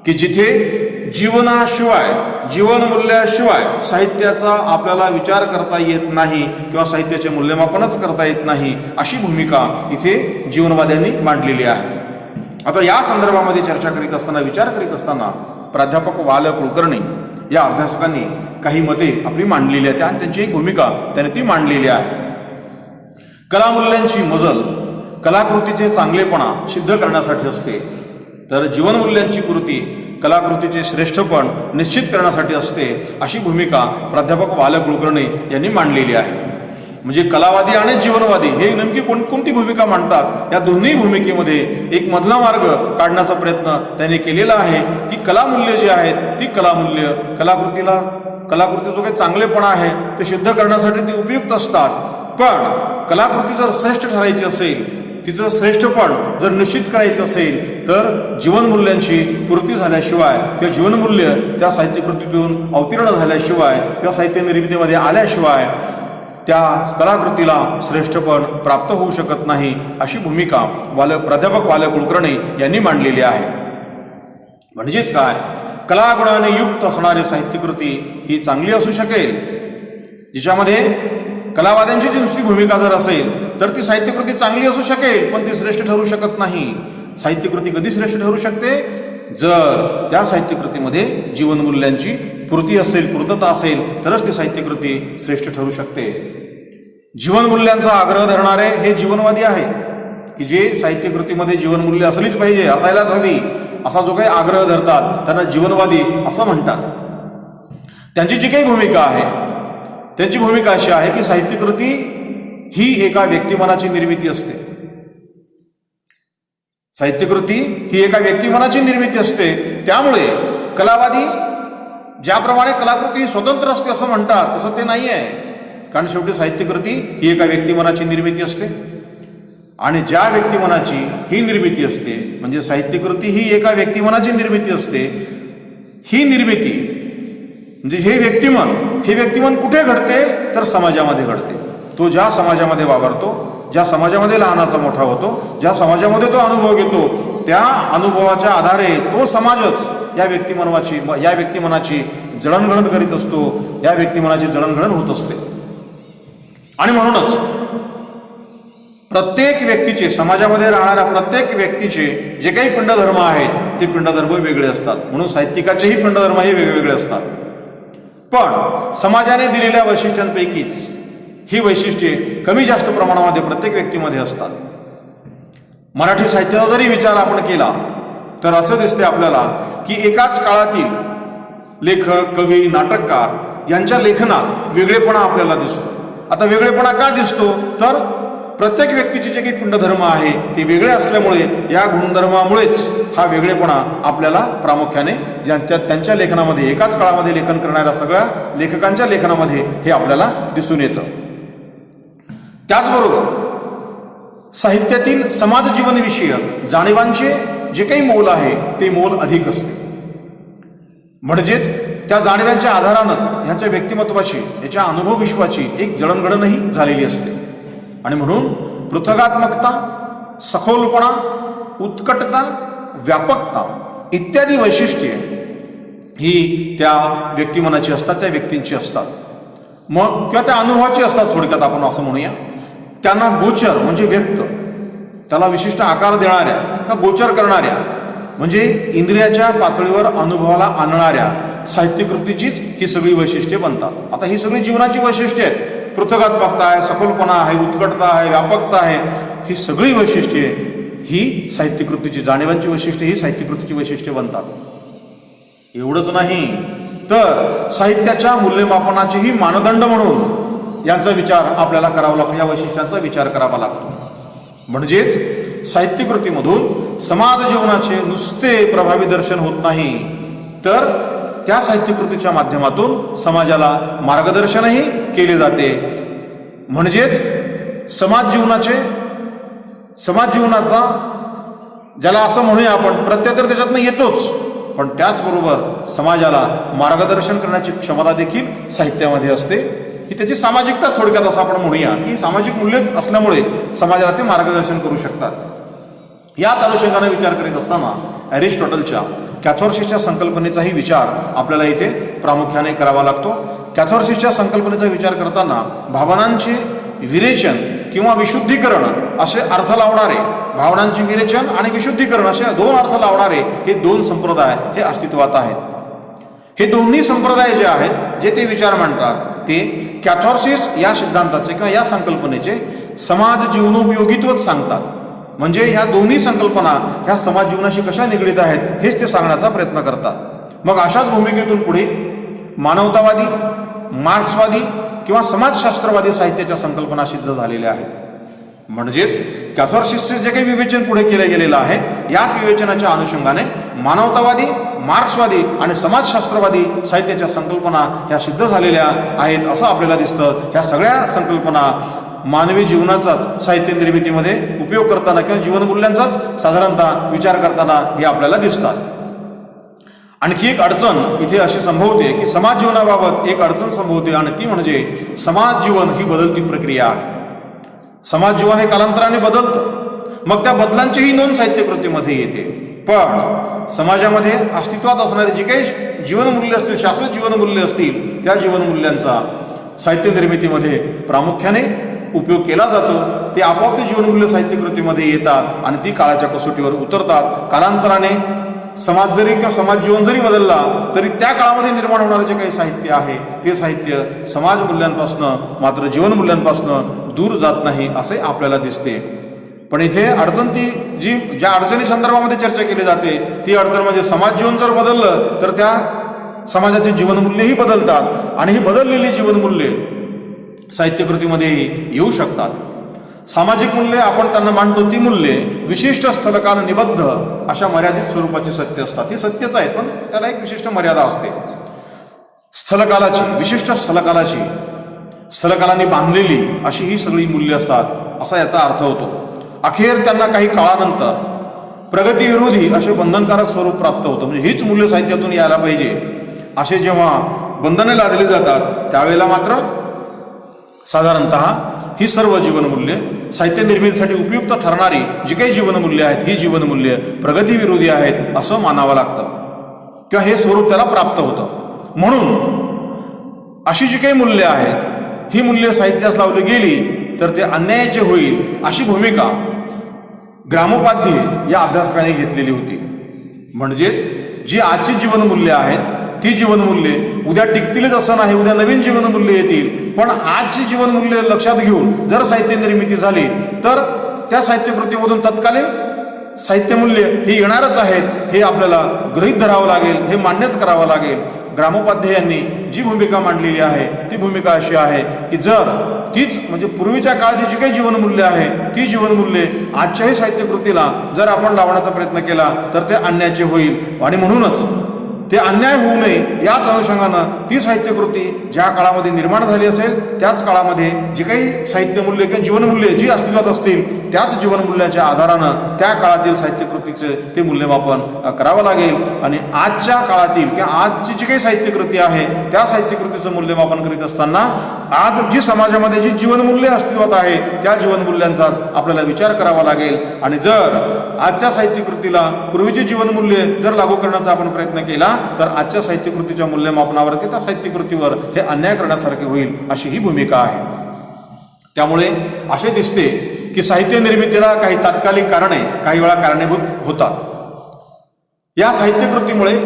की जिथे जीवनाशिवाय, जीवनमूल्याशिवाय साहित्याचा आपल्याला विचार करता येत नाही किंवा साहित्याचे मूल्यमापनच करता येत नाही अशी भूमिका इथे जीवनवाद्यांनी मांडलेली आहे. आता या संदर्भामध्ये चर्चा करीत असताना, विचार करीत असताना प्राध्यापक वाल कुलकर्णी या अभ्यासकांनी काही मते आपली मांडलेली आहेत आणि त्यांची एक भूमिका त्याने ती मांडलेली आहे. कलामूल्यांची मजल कलाकृतीचे चांगलेपणा सिद्ध करण्यासाठी असते, तर जीवनमूल्यांची कृती कलाकृतीचे श्रेष्ठपण निश्चित करण्यासाठी असते अशी भूमिका प्राध्यापक वाल कुलकर्णी यांनी मांडलेली आहे. म्हणजे कलावादी आणि जीवनवादी हे नेमकी कोणती भूमिका मांडतात या दोन्ही भूमिकेमध्ये एक मधला मार्ग काढण्याचा प्रयत्न त्यांनी केलेला आहे की कलामूल्य जी आहेत ती कलामूल्य कलाकृती जो काही चांगलेपणा आहे ते सिद्ध करण्यासाठी ती उपयुक्त असतात. पण कलाकृती जर श्रेष्ठ ठरायची असेल, तिचं श्रेष्ठपण जर निश्चित करायचं असेल तर जीवनमूल्यांची पूर्ती झाल्याशिवाय किंवा जीवनमूल्य त्या साहित्यकृतीतून अवतीर्ण झाल्याशिवाय किंवा साहित्य निर्मितीमध्ये आल्याशिवाय त्या कलाकृतीला श्रेष्ठपण प्राप्त होऊ शकत नाही अशी भूमिका प्राध्यापक वाल कुलकर्णी यांनी मांडलेली आहे. म्हणजेच काय, कलागुणाने युक्त असणारी साहित्यकृती ही चांगली असू शकेल, जिच्यामध्ये कलावाद्यांची जी नुसती भूमिका जर असेल तर ती साहित्यकृती चांगली असू शकेल, पण ती श्रेष्ठ ठरू शकत नाही. साहित्यकृती कधी श्रेष्ठ ठरू शकते, जर त्या साहित्यकृतीमध्ये जीवनमूल्यांची पूर्ती असेल, पूर्तता असेल तरच ती साहित्यकृती श्रेष्ठ ठरू शकते. जीवनमूल्यांचा आग्रह धरणारे हे जीवनवादी आहेत की जे साहित्यकृतीमध्ये जीवनमूल्य असलीच पाहिजे, असायलाच हवी असा जो काही आग्रह धरतात त्यांना जीवनवादी असं म्हणतात. त्यांची जी काही भूमिका आहे त्यांची भूमिका अशी आहे की साहित्यकृती ही एका व्यक्तिमनाची निर्मिती असते. साहित्यकृती ही एका व्यक्तिमनाची निर्मिती असते. त्यामुळे कलावादी ज्याप्रमाणे कलाकृती ही स्वतंत्र असते असं म्हणतात तसं ते नाही आहे. कारण शेवटी साहित्यकृती ही एका व्यक्तिमनाची निर्मिती असते आणि ज्या व्यक्तिमनाची ही निर्मिती असते म्हणजे साहित्यकृती ही एका व्यक्तिमनाची निर्मिती असते. ही निर्मिती म्हणजे हे व्यक्तिमन कुठे घडते तर समाजामध्ये घडते. तो ज्या समाजामध्ये वावरतो, ज्या समाजामध्ये लहानाचा मोठा होतो, ज्या समाजामध्ये तो अनुभव घेतो, त्या अनुभवाच्या आधारे तो समाजच या व्यक्तिमनाची जडणघडण करीत असतो, या व्यक्तिमनाची जडणघडण होत असते. आणि म्हणूनच प्रत्येक व्यक्तीचे, समाजामध्ये राहणाऱ्या प्रत्येक व्यक्तीचे जे काही पिंडधर्म आहेत ते पिंडधर्म वेगळे असतात. म्हणून साहित्यिकाचेही पिंडधर्म हे वेगवेगळे असतात. पण समाजाने दिलेल्या वैशिष्ट्यांपैकीच ही वैशिष्ट्ये कमी जास्त प्रमाणामध्ये प्रत्येक व्यक्तीमध्ये असतात. मराठी साहित्याचा जरी विचार आपण केला तर असं दिसते आपल्याला की एकाच काळातील लेखक, कवी, नाटककार यांच्या लेखनात वेगळेपणा आपल्याला दिसतो. आता वेगळेपणा का दिसतो तर प्रत्येक व्यक्तीचे जे काही पिंडधर्म आहे ते वेगळे असल्यामुळे या गुणधर्मामुळेच हा वेगळेपणा आपल्याला प्रामुख्याने त्यांच्या लेखनामध्ये, एकाच काळामध्ये लेखन करणाऱ्या सगळ्या लेखकांच्या लेखनामध्ये हे आपल्याला दिसून येतं. त्याचबरोबर साहित्यातील समाजजीवनविषयक जाणीवांचे जे काही मोल आहे ते मोल अधिक असते. म्हणजेच त्या जाणीवांच्या आधारानंच ह्याच्या व्यक्तिमत्वाची, याच्या अनुभव विश्वाची एक जडणघडणही झालेली असते. आणि म्हणून पृथगात्मकता, सखोलपणा, उत्कटता, व्यापकता इत्यादी वैशिष्ट्ये ही त्या व्यक्तिमनाची असतात, त्या व्यक्तींची असतात. मग किंवा त्या अनुभवाची असतात. थोडक्यात आपण असं म्हणूया, त्यांना गोचर म्हणजे व्यक्त, त्याला विशिष्ट आकार देणाऱ्या का गोचर करणाऱ्या म्हणजे इंद्रियाच्या पातळीवर अनुभवाला आणणाऱ्या साहित्यकृतीचीच ही सगळी वैशिष्ट्ये बनतात. आता ही सगळी जीवनाची वैशिष्ट्ये आहेत. पृथगात्मकता आहे, सखोलपणा आहे, उत्कटता आहे, व्यापकता आहे, ही सगळी वैशिष्ट्ये ही साहित्यकृतीची, जाणीवांची वैशिष्ट्ये ही साहित्यकृतीची वैशिष्ट्ये बनतात. एवढंच नाही तर साहित्याच्या मूल्यमापनाचेही मानदंड म्हणून यांचा विचार आपल्याला करावा लागतो, या वैशिष्ट्यांचा विचार करावा लागतो. म्हणजेच साहित्यकृतीमधून समाज जीवनाचे नुसते प्रभावी दर्शन होत नाही तर त्या साहित्यकृतीच्या माध्यमातून समाजाला मार्गदर्शनही केले जाते. म्हणजेच समाज जीवनाचा ज्याला असं म्हणूया आपण प्रत्यय तर त्याच्यातनं येतोच, पण त्याचबरोबर समाजाला मार्गदर्शन करण्याची क्षमता देखील साहित्यामध्ये असते. ही त्याची सामाजिकता थोडक्यात असं आपण म्हणूया की सामाजिक मूल्य असल्यामुळे समाजाला ते मार्गदर्शन करू शकतात. याच अनुषंगाने विचार करीत असताना अरिस्टॉटलच्या कॅथार्सिसच्या संकल्पनेचाही विचार आपल्याला इथे प्रामुख्याने करावा लागतो. कॅथार्सिसच्या संकल्पनेचा विचार करताना भावनांचे विरेचन किंवा विशुद्धीकरण असे अर्थ लावणारे, भावनांचे विरेचन आणि विशुद्धीकरण असे दोन अर्थ लावणारे हे दोन संप्रदाय हे अस्तित्वात आहेत. हे दोन्ही संप्रदाय जे आहेत, जे ते विचार मांडतात, ते कॅथार्सिस या सिद्धांताचे किंवा या संकल्पनेचे समाज जीवनोपयोगित्वच सांगतात. म्हणजे ह्या दोन्ही संकल्पना ह्या समाज जीवनाशी कशा निगडीत आहेत हेच ते सांगण्याचा प्रयत्न करतात. मग अशाच भूमिकेतून पुढे मानवतावादी, मार्क्सवादी किंवा समाजशास्त्रवादी साहित्याच्या संकल्पना सिद्ध झालेल्या आहेत. म्हणजेच कॅथार्सिसचे जे काही विवेचन पुढे केले गेलेलं आहे, याच विवेचनाच्या अनुषंगाने मानवतावादी, मार्क्सवादी आणि समाजशास्त्रवादी साहित्याच्या संकल्पना ह्या सिद्ध झालेल्या आहेत असं आपल्याला दिसतं. ह्या सगळ्या संकल्पना मानवी जीवनाचाच साहित्य निर्मितीमध्ये उपयोग करताना किंवा जीवनमूल्यांचाच साधारणतः विचार करताना हे आपल्याला दिसतात. आणखी एक अडचण इथे अशी संभवते की समाज जीवनाबाबत एक अडचण संभवते आणि ती म्हणजे समाज जीवन ही बदलती प्रक्रिया आहे. समाज जीवन हे कालांतराने बदलतं, मग त्या बदलांचीही नोंद साहित्यकृतीमध्ये येते. पण समाजामध्ये अस्तित्वात असणारे जे काही जीवनमूल्य असतील, शाश्वत जीवनमूल्य असतील, त्या जीवनमूल्यांचा साहित्य निर्मितीमध्ये प्रामुख्याने उपयोग केला जातो. ते आपोआप ते जीवनमूल्य साहित्यकृतीमध्ये येतात आणि ती काळाच्या कसोटीवर उतरतात. कालांतराने समाज जरी किंवा समाज जीवन जरी बदलला तरी त्या काळामध्ये निर्माण होणारे जे काही साहित्य आहे ते साहित्य समाज मूल्यांपासनं मात्र जीवनमूल्यांपासनं दूर जात नाही असे आपल्याला दिसते. पण इथे अडचण ज्या अडचणी संदर्भामध्ये चर्चा केली जाते ती अडचण म्हणजे समाज जीवन जर बदललं तर त्या समाजाचे जीवनमूल्यही बदलतात आणि ही बदललेली जीवनमूल्ये साहित्यकृतीमध्येही येऊ शकतात. सामाजिक मूल्ये आपण त्यांना मांडतो, ती मूल्ये विशिष्ट स्थलकाल निबद्ध अशा मर्यादित स्वरूपाची सत्य असतात. ही सत्यच आहे पण त्याला एक विशिष्ट मर्यादा असते. स्थलकालाची, विशिष्ट स्थलकालांनी बांधलेली अशी ही सगळी मूल्य असतात असा याचा अर्थ होतो. अखेर त्यांना काही काळानंतर प्रगतीविरोधी असे बंधनकारक स्वरूप प्राप्त होतं. म्हणजे हीच मूल्य साहित्यातून यायला पाहिजे असे जेव्हा बंधने लादली जातात त्यावेळेला मात्र साधारणतः ही सर्व जीवनमूल्ये साहित्य निर्मितीसाठी उपयुक्त ठरणारी जी काही जीवनमूल्ये आहेत ही जीवनमूल्ये प्रगतीविरोधी आहेत असं मानावं लागतं किंवा हे स्वरूप त्याला प्राप्त होतं. म्हणून अशी जी काही मूल्ये आहेत ही मूल्ये साहित्यास लावली गेली तर ते अन्यायाचे होईल अशी भूमिका ग्रामोपाध्ये या अभ्यासकाने घेतलेली होती. म्हणजेच जी आजची जीवनमूल्ये आहेत ती जीवनमूल्ये उद्या टिकतीलच असं नाही, उद्या नवीन जीवनमूल्ये येतील. पण आजची जीवनमूल्ये लक्षात घेऊन जर साहित्य निर्मिती झाली तर त्या साहित्यकृतीमधून तत्कालीन साहित्यमूल्य ही येणारच आहेत हे आपल्याला गृहीत धरावं लागेल, हे मान्यच करावं लागेल. ग्रामोपाध्ये यांनी जी भूमिका मांडलेली आहे ती भूमिका अशी आहे की जर तीच म्हणजे पूर्वीच्या काळची जी काही जीवनमूल्य आहे ती जीवनमूल्ये आजच्याही साहित्यकृतीला जर आपण लावण्याचा प्रयत्न केला तर ते अन्यायाचे होईल. आणि म्हणूनच ते अन्याय होऊ नये याच अनुषंगानं ती साहित्यकृती ज्या काळामध्ये निर्माण झाली असेल त्याच काळामध्ये जी काही साहित्यमूल्य किंवा जीवनमूल्ये जी अस्तित्वात असतील त्याच जीवनमूल्याच्या आधारानं त्या काळातील साहित्यकृतीचे ते मूल्यमापन करावं लागेल. आणि आजच्या काळातील किंवा आजची जी काही साहित्यकृती आहे त्या साहित्यकृतीचं मूल्यमापन करीत असताना आज जी समाजामध्ये जी जीवनमूल्ये अस्तित्वात आहे त्या जीवनमूल्यांचाच आपल्याला विचार करावा लागेल. आणि जर आजच्या साहित्यकृतीला पूर्वीची जीवनमूल्ये जर लागू करण्याचा आपण प्रयत्न केला तर आजच्या साहित्यकृतीच्या मूल्यमापनावर की त्या साहित्यकृतीवर हे अन्याय करण्यासारखे होईल अशी ही भूमिका आहे. त्यामुळे असे दिसते की साहित्य निर्मितीला काही तात्कालिक कारणे काही वेळा कारणीभूत होतात. या साहित्यकृतीमुळे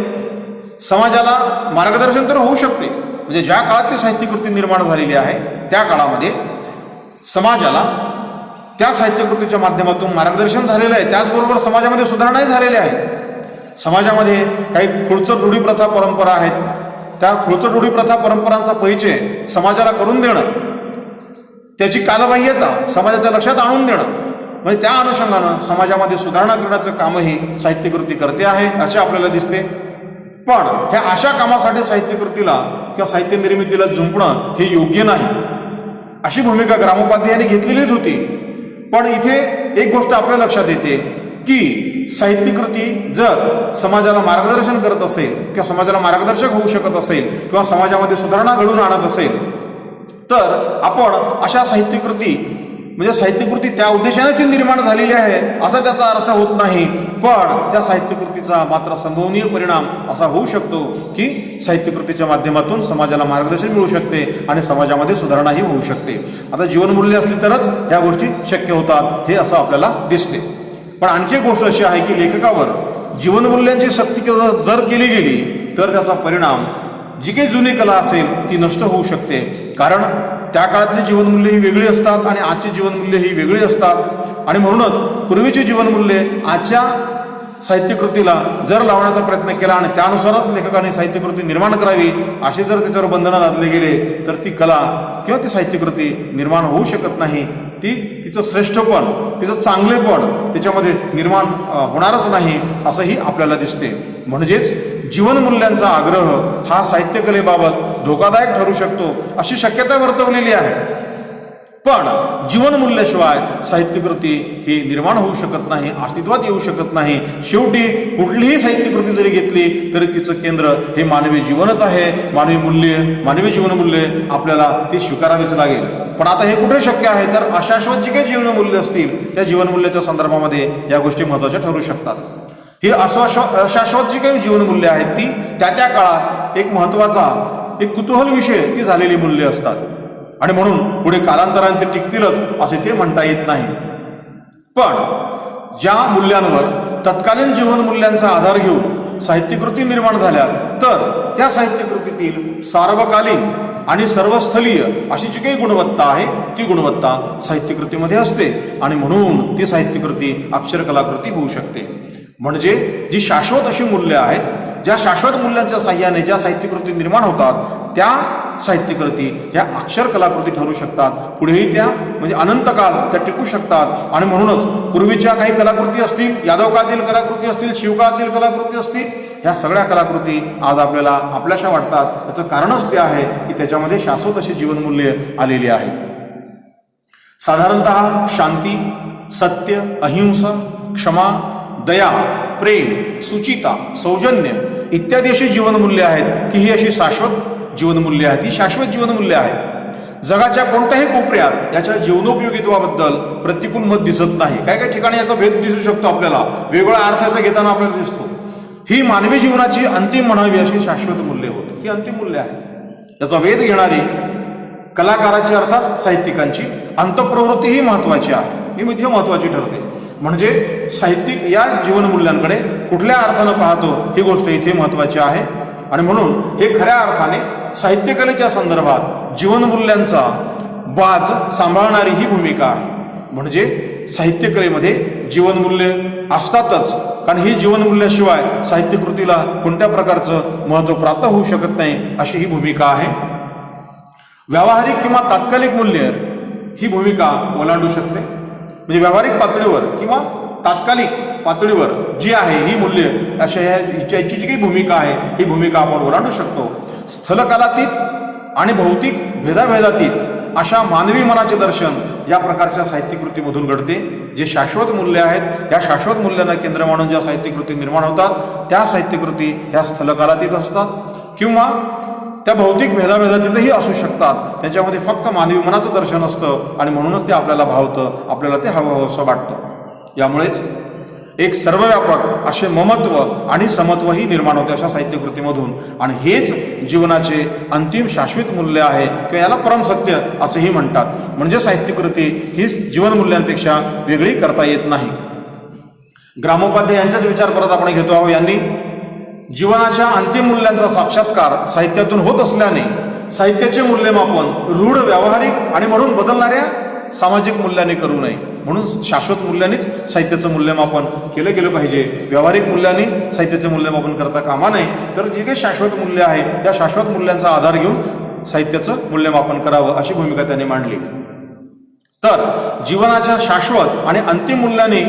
समाजाला मार्गदर्शन तर होऊ शकते. म्हणजे ज्या काळात ती साहित्यकृती निर्माण झालेली आहे त्या काळामध्ये समाजाला त्या साहित्यकृतीच्या माध्यमातून मार्गदर्शन झालेलं आहे. त्याचबरोबर समाजामध्ये सुधारणाही झालेल्या आहेत. समाजामध्ये काही खुळचट रूढी प्रथा परंपरा आहेत. त्या खुळचट रूढी प्रथा परंपरांचा परिचय समाजाला करून देणं, त्याची कालबाह्यता समाजाच्या लक्षात आणून देणं, म्हणजे त्या अनुषंगानं समाजामध्ये सुधारणा करण्याचं कामही साहित्यकृती करते आहे असे आपल्याला दिसते. पण ह्या अशा कामासाठी साहित्यकृतीला किंवा साहित्य निर्मितीला जुंपणं हे योग्य नाही अशी भूमिका ग्रामोपाध्ये यांनी घेतलेलीच होती. पण इथे एक गोष्ट आपल्या लक्षात येते की साहित्यकृती जर समाजाला मार्गदर्शन करत असेल किंवा समाजाला मार्गदर्शक होऊ शकत असेल किंवा समाजामध्ये सुधारणा घडवून आणत असेल तर आपण अशा साहित्यकृती म्हणजे साहित्यकृती त्या उद्देशाने ती निर्माण झालेली आहे असा त्याचा अर्थ होत नाही. पण त्या साहित्यकृतीचा मात्र संभवनीय परिणाम असा होऊ शकतो की साहित्यकृतीच्या माध्यमातून समाजाला मार्गदर्शन मिळू शकते आणि समाजामध्ये सुधारणाही होऊ शकते. आता जीवनमूल्य असली तरच ह्या गोष्टी शक्य होतात हे असं आपल्याला दिसते. पण आणखी एक गोष्ट अशी आहे की लेखकावर जीवनमूल्यांची सक्ती जर केली गेली तर त्याचा परिणाम जी काही जुनी कला असेल ती नष्ट होऊ शकते. कारण त्या काळातली जीवनमूल्ये ही वेगळी असतात आणि आजची जीवनमूल्ये ही वेगळी असतात. आणि म्हणूनच पूर्वीची जीवनमूल्ये आजच्या साहित्यकृतीला जर लावण्याचा प्रयत्न केला आणि त्यानुसारच लेखकाने साहित्यकृती निर्माण करावी असे जर त्याच्यावर बंधनं लादले गेले तर ती कला किंवा ती साहित्यकृती निर्माण होऊ शकत नाही. तिचं श्रेष्ठपण तिचं चांगलेपण त्याच्यामध्ये निर्माण होणारच नाही असंही आपल्याला दिसते. म्हणजेच जीवनमूल्यांचा आग्रह हा साहित्यकलेबाबत धोकादायक ठरू शकतो अशी शक्यता वर्तवलेली आहे. पण जीवनमूल्याशिवाय साहित्यकृती ही निर्माण होऊ शकत नाही, अस्तित्वात येऊ शकत नाही. शेवटी कुठलीही साहित्यकृती जरी घेतली तरी तिचं केंद्र हे मानवी जीवनच आहे. मानवी मूल्ये मानवी जीवनमूल्ये आपल्याला ती स्वीकारावीच लागेल. पण आता हे कुठे शक्य आहे तर अशाश्वत जी काही जीवनमूल्य असतील त्या जीवनमूल्याच्या संदर्भामध्ये या गोष्टी महत्त्वाच्या ठरू शकतात. ही अशाश्वत जी काही जीवनमूल्य आहेत ती त्या काळात एक महत्त्वाचा एक कुतूहल विषय ती झालेली मूल्य असतात आणि म्हणून पुढे कालांतराने ते टिकतीलच असे ते म्हणता येत नाही. पण ज्या मूल्यांवर तत्कालीन जीवनमूल्यांचा आधार घेऊन साहित्यकृती निर्माण झाल्या तर त्या साहित्यकृतीतील सार्वकालीन आणि सर्वस्थलीय अशी जी काही गुणवत्ता आहे ती गुणवत्ता साहित्यकृतीमध्ये असते आणि म्हणून ती साहित्यकृती अक्षरकलाकृती होऊ शकते. म्हणजे जी शाश्वत अशी मूल्य आहेत, ज्या शाश्वत मूल्यांच्या साह्याने ज्या साहित्यकृती निर्माण होतात त्या साहित्यकृती ह्या अक्षर कलाकृती ठरू शकतात. पुढेही त्या म्हणजे अनंत काळ त्या टिकू शकतात. आणि म्हणूनच पूर्वीच्या काही कलाकृती असतील, यादव काळातील कलाकृती असतील, शिवकाळातील कलाकृती असतील, ह्या सगळ्या कलाकृती आज आपल्याला आपल्याशा वाटतात. त्याचं कारणच ते आहे की त्याच्यामध्ये शाश्वत अशी जीवनमूल्ये आलेली आहेत. साधारणतः शांती, सत्य, अहिंसा, क्षमा, दया, प्रेम, सुचिता, सौजन्य इत्यादी अशी जीवनमूल्ये आहेत की ही अशी शाश्वत जीवनमूल्ये आहेत. ही शाश्वत जीवनमूल्ये आहेत. जगाच्या कोणत्याही कोपऱ्यात याच्या जीवनोपयोगित्वाबद्दल प्रतिकूल मत दिसत नाही. काही काही ठिकाणी याचा भेद दिसू शकतो आपल्याला, वेगवेगळ्या अर्थाचा घेताना आपल्याला दिसतो. ही मानवी जीवनाची अंतिम म्हणावी अशी शाश्वत मूल्ये होत. ही अंतिम मूल्य आहे. याचा वेध घेणारी कलाकाराची अर्थात साहित्यिकांची अंतःप्रवृत्ती ही महत्वाची आहे. ही मध्य महत्वाची ठरते. म्हणजे साहित्यिक या जीवनमूल्यांकडे कुठल्या अर्थानं पाहतो ही गोष्ट इथे महत्वाची आहे. आणि म्हणून हे खऱ्या अर्थाने साहित्यकलेच्या संदर्भात जीवनमूल्यांचा बाज सांभाळणारी ही भूमिका आहे. म्हणजे साहित्यकलेमध्ये जीवनमूल्य असतातच, कारण ही जीवनमूल्याशिवाय साहित्यकृतीला कोणत्या प्रकारचं महत्त्व प्राप्त होऊ शकत नाही अशी ही भूमिका आहे. व्यावहारिक किंवा तात्कालिक मूल्य ही भूमिका ओलांडू शकते. म्हणजे व्यावहारिक पातळीवर किंवा तात्कालिक पातळीवर जी आहे ही मूल्य अशा याची जी काही भूमिका आहे ही भूमिका आपण ओलांडू शकतो. स्थलकालातीत आणि भौतिक भेदाभेदातीत अशा मानवी मनाचे दर्शन या प्रकारच्या साहित्यकृतीमधून घडते. जे शाश्वत मूल्य आहेत या शाश्वत मूल्यांना केंद्र मानून ज्या साहित्यकृती निर्माण होतात त्या साहित्यकृती ह्या स्थलकालातीत असतात किंवा त्या भौतिक भेदाभेदातीतही असू शकतात. त्याच्यामध्ये फक्त मानवी मनाचं दर्शन असतं आणि म्हणूनच ते आपल्याला भावतं, आपल्याला ते हवं असं वाटतं. यामुळेच एक सर्वव्यापक असे ममत्व आणि समत्वही निर्माण होते अशा साहित्यकृतीमधून. आणि हेच जीवनाचे अंतिम शाश्वत मूल्य आहे किंवा याला परमसत्य असंही म्हणतात. म्हणजे साहित्यकृती ही जीवनमूल्यांपेक्षा वेगळी करता येत नाही. ग्रामोपाध्याय यांचाच विचार परत आपण घेतो आहोत. यांनी जीवनाच्या अंतिम मूल्यांचा साक्षात्कार साहित्यातून होत असल्याने साहित्याचे मूल्यमापन रूढ व्यावहारिक आणि म्हणून बदलणाऱ्या सामाजिक मूल्याने करू नये. म्हणून शाश्वत मूल्यांनीच साहित्याचं मूल्यमापन केलं गेलं पाहिजे. व्यावहारिक मूल्यांनी साहित्याचं मूल्यमापन करता कामा नये. तर जे काही शाश्वत मूल्य आहे त्या शाश्वत मूल्यांचा आधार घेऊन साहित्याचं मूल्यमापन करावं अशी भूमिका त्यांनी मांडली. तर जीवनाच्या शाश्वत आणि अंतिम मूल्याने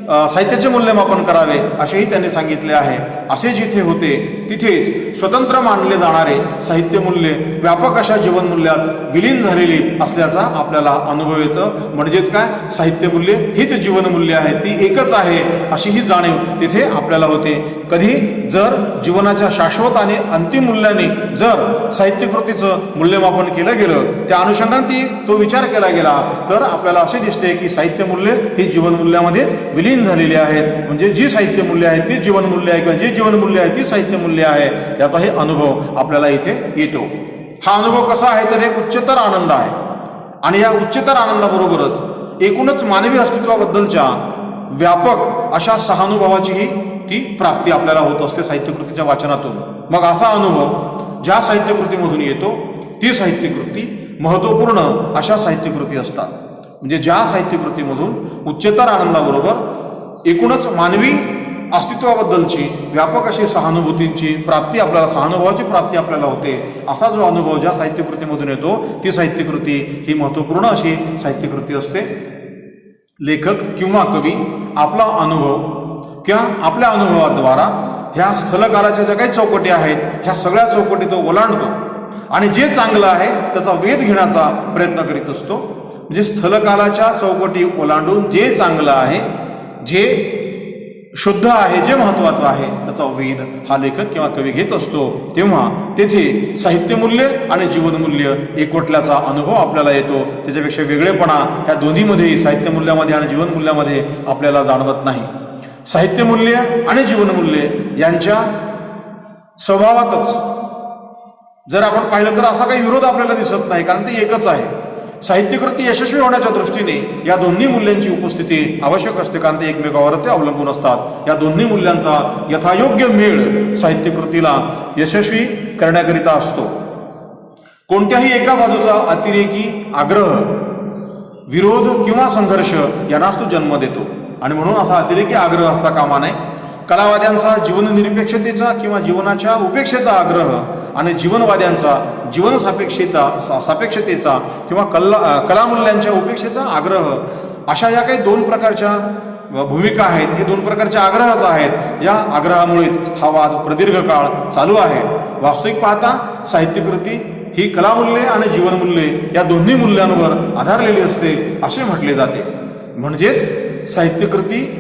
साहित्याचे मूल्यमापन करावे असेही त्यांनी सांगितले आहे. असे जिथे होते तिथेच स्वतंत्र मानले जाणारे साहित्य मूल्ये व्यापक अशा जीवनमूल्यात विलीन झालेली असल्याचा आपल्याला अनुभव येतं. म्हणजेच काय, साहित्य मूल्य हीच जीवनमूल्य आहे, ती एकच आहे अशी ही जाणीव तिथे आपल्याला होते. कधी जर जीवनाच्या शाश्वत आणि अंतिम मूल्याने जर साहित्यकृतीचं मूल्यमापन केलं गेलं, त्या अनुषंगाने तो विचार केला गेला तर आपल्याला असे दिसते की साहित्य मूल्य ही जीवनमूल्यामध्येच विलीन झालेली आहेत. म्हणजे जी साहित्य मूल्य आहे ती जीवनमूल्य आहे किंवा जी जीवनमूल्य आहे ती साहित्य मूल्य आहे याचाही अनुभव आपल्याला इथे येतो. हा अनुभव कसा आहे तर एक उच्चतर आनंद आहे. आणि या उच्चतर आनंदाबरोबरच एकूणच मानवी अस्तित्वाबद्दलच्या व्यापक अशा सहानुभवाचीही ती प्राप्ती आपल्याला होत असते साहित्यकृतीच्या वाचनातून. मग असा अनुभव ज्या साहित्यकृतीमधून येतो ती साहित्यकृती महत्त्वपूर्ण अशा साहित्यकृती असतात. म्हणजे ज्या साहित्यकृतीमधून उच्चतर आनंदाबरोबर एकूणच मानवी अस्तित्वाबद्दलची व्यापक अशी सहानुभूतीची प्राप्ती आपल्याला, सहानुभवाची प्राप्ती आपल्याला होते, असा जो अनुभव ज्या साहित्यकृतीमधून येतो ती साहित्यकृती ही महत्त्वपूर्ण अशी साहित्यकृती असते. लेखक किंवा कवी आपला अनुभव किंवा आपल्या अनुभवाद्वारा ह्या स्थलकालाच्या ज्या काही चौकटी आहेत ह्या सगळ्या चौकटी तो ओलांडतो आणि जे चांगलं आहे त्याचा वेध घेण्याचा प्रयत्न करीत असतो. म्हणजे स्थलकालाच्या चौकटी ओलांडून जे चांगलं आहे, जे शुद्ध आहे, जे महत्वाचं आहे त्याचा वेध हा लेखक किंवा कवी घेत असतो. तेव्हा तेथे साहित्यमूल्य आणि जीवनमूल्य एकवटल्याचा अनुभव आपल्याला येतो. त्याच्यापेक्षा वेगळेपणा ह्या दोन्हीमध्ये, साहित्यमूल्यामध्ये आणि जीवनमूल्यामध्ये आपल्याला जाणवत नाही. साहित्यमूल्य आणि जीवनमूल्य यांच्या स्वभावातच जर आपण पाहिलं तर असा काही विरोध आपल्याला दिसत नाही, कारण ते एकच आहे. साहित्यकृती यशस्वी होण्याच्या दृष्टीने या दोन्ही मूल्यांची उपस्थिती आवश्यक असते, कारण ते एकमेकावर ते अवलंबून असतात. या दोन्ही मूल्यांचा यथायोग्य मेळ साहित्यकृतीला यशस्वी करण्याकरिता असतो. कोणत्याही एका बाजूचा अतिरेकी आग्रह, विरोध किंवा संघर्ष यांनाच तो जन्म देतो आणि म्हणून असा अतिरेकी आग्रह असता कामा नये. कलावाद्यांचा जीवननिरपेक्षतेचा किंवा जीवनाच्या उपेक्षेचा आग्रह आणि जीवनवाद्यांचा जीवन सापेक्षतेचा किंवा कलामूल्यांच्या उपेक्षेचा आग्रह, अशा या काही दोन प्रकारच्या भूमिका आहेत हे दोन प्रकारचे आग्रहच आहेत. या आग्रहामुळेच हा वाद प्रदीर्घ काळ चालू आहे. वास्तविक पाहता साहित्यकृती ही कलामूल्ये आणि जीवनमूल्ये या दोन्ही मूल्यांवर आधारलेली असते असे म्हटले जाते. म्हणजेच साहित्यकृती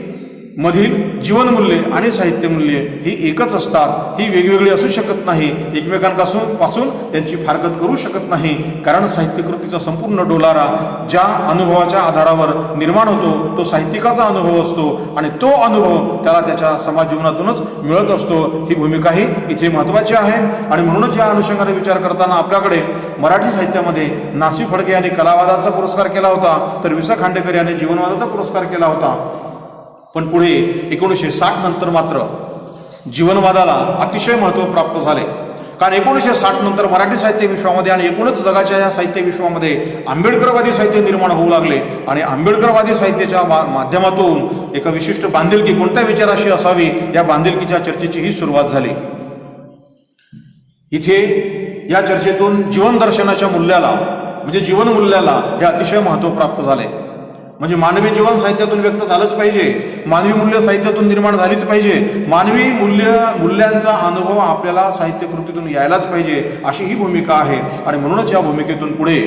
मधील जीवनमूल्ये आणि साहित्यमूल्ये ही एकच असतात. ही वेगवेगळी असू शकत नाही, एकमेकांपासून त्यांची फारकत करू शकत नाही. कारण साहित्यकृतीचा संपूर्ण डोलारा ज्या अनुभवाच्या आधारावर निर्माण होतो तो साहित्यिकाचा अनुभव असतो आणि तो अनुभव त्याला त्याच्या समाज जीवनातूनच मिळत असतो. ही भूमिकाही इथे महत्त्वाची आहे. आणि म्हणूनच या अनुषंगाने विचार करताना आपल्याकडे मराठी साहित्यामध्ये नासी फडके यांनी कलावादाचा पुरस्कार केला होता, तर वि. स. खांडेकर यांनी जीवनवादाचा पुरस्कार केला होता. पण पुढे 1960 नंतर मात्र जीवनवादाला अतिशय महत्त्व प्राप्त झाले. कारण 1960 नंतर मराठी साहित्य विश्वामध्ये आणि एकूणच जगाच्या या साहित्य विश्वामध्ये आंबेडकरवादी साहित्य निर्माण होऊ लागले. आणि आंबेडकरवादी साहित्याच्या माध्यमातून एका विशिष्ट बांधिलकी कोणत्या विचाराशी असावी या बांधिलकीच्या चर्चेची ही सुरुवात झाली. इथे या चर्चेतून जीवन दर्शनाच्या मूल्याला म्हणजे जीवनमूल्याला हे अतिशय महत्त्व प्राप्त झाले. म्हणजे मानवी जीवन साहित्यातून व्यक्त झालंच पाहिजे, मानवी मूल्य साहित्यातून निर्माण झालीच पाहिजे, मानवी मूल्यांचा अनुभव आपल्याला साहित्यकृतीतून यायलाच पाहिजे अशी ही भूमिका आहे. आणि म्हणूनच या भूमिकेतून पुढे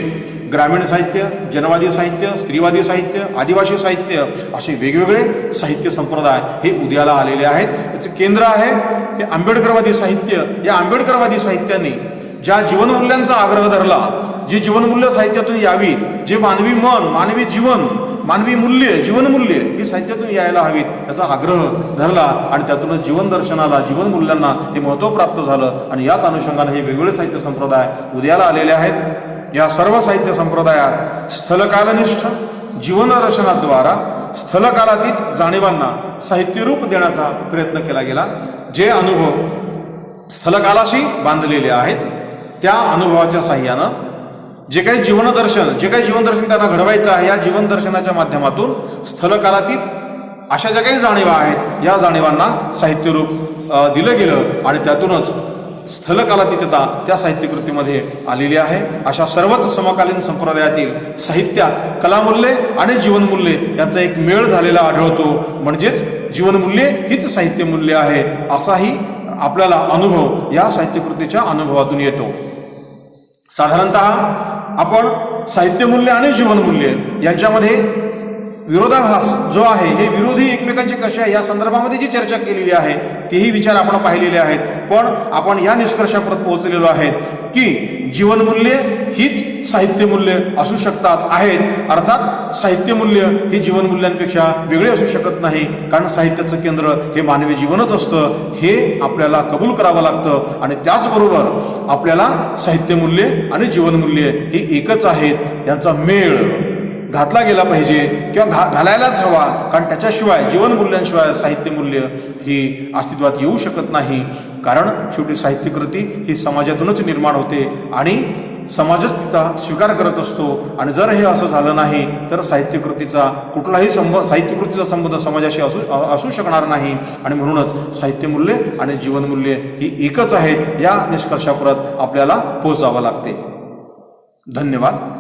ग्रामीण साहित्य, जनवादी साहित्य, स्त्रीवादी साहित्य, आदिवासी साहित्य असे वेगवेगळे साहित्य संप्रदाय हे उदयाला आलेले आहेत. याचे केंद्र आहे हे आंबेडकरवादी साहित्य. या आंबेडकरवादी साहित्याने ज्या जीवनमूल्यांचा आग्रह धरला, जी जीवनमूल्य साहित्यातून यावी, जे मानवी मन, मानवी जीवन, मानवी मूल्ये, जीवनमूल्ये ही साहित्यातून यायला हवीत याचा आग्रह धरला. आणि त्यातूनच जीवन दर्शनाला, जीवनमूल्यांना हे महत्त्व प्राप्त झालं. आणि याच अनुषंगाने हे वेगवेगळे साहित्य संप्रदाय उदयाला आलेले आहेत. या सर्व साहित्य संप्रदायात स्थलकालनिष्ठ जीवनदर्शनाद्वारा स्थलकालातीत जाणीवांना साहित्यरूप देण्याचा प्रयत्न केला गेला. जे अनुभव स्थलकालाशी बांधलेले आहेत त्या अनुभवाच्या साह्यानं जे काही जीवनदर्शन त्यांना घडवायचं आहे, या जीवनदर्शनाच्या माध्यमातून स्थलकालातीत अशा ज्या काही जाणीवा आहेत या जाणीवांना साहित्यरूप दिलं गेलं. आणि त्यातूनच स्थलकालातीतता त्या साहित्यकृतीमध्ये आलेली आहे. अशा सर्वच समकालीन संप्रदायातील साहित्यात कलामूल्ये आणि जीवनमूल्ये यांचा एक मेळ झालेला आढळतो. म्हणजेच जीवनमूल्ये हीच साहित्यमूल्य आहे असाही आपल्याला अनुभव या साहित्यकृतीच्या अनुभवातून येतो. साधारणतः आपण साहित्यमूल्य आणि जीवनमूल्य यांच्यामध्ये विरोधाभास जो आहे, हे विरोधी एकमेकांचे कसे आहे या संदर्भामध्ये जी चर्चा केलेली आहे तेही विचार आपण पाहिलेले आहेत. पण आपण या निष्कर्षापर्यंत पोहोचलेलो आहे की जीवनमूल्ये हीच साहित्यमूल्य असू शकतात आहेत. अर्थात साहित्यमूल्य ही जीवनमूल्यांपेक्षा वेगळे असू शकत नाही. कारण साहित्याचं केंद्र हे मानवी जीवनच असतं, हे आपल्याला कबूल करावं लागतं. आणि त्याचबरोबर आपल्याला साहित्यमूल्ये आणि जीवनमूल्ये ही एकच आहेत यांचा मेळ घातला गेला पाहिजे किंवा घालायलाच हवा. कारण त्याच्याशिवाय, जीवनमूल्यांशिवाय साहित्यमूल्य ही अस्तित्वात येऊ शकत नाही. कारण शेवटी साहित्यकृती ही समाजातूनच निर्माण होते आणि समाजच तिचा स्वीकार करत असतो. आणि जर हे असं झालं नाही तर साहित्यकृतीचा कुठलाही साहित्यकृतीचा संबंध समाजाशी असू शकणार नाही. आणि म्हणूनच साहित्यमूल्ये आणि जीवनमूल्ये ही एकच आहेत या निष्कर्षापर्यंत आपल्याला पोहोचावं लागते. धन्यवाद.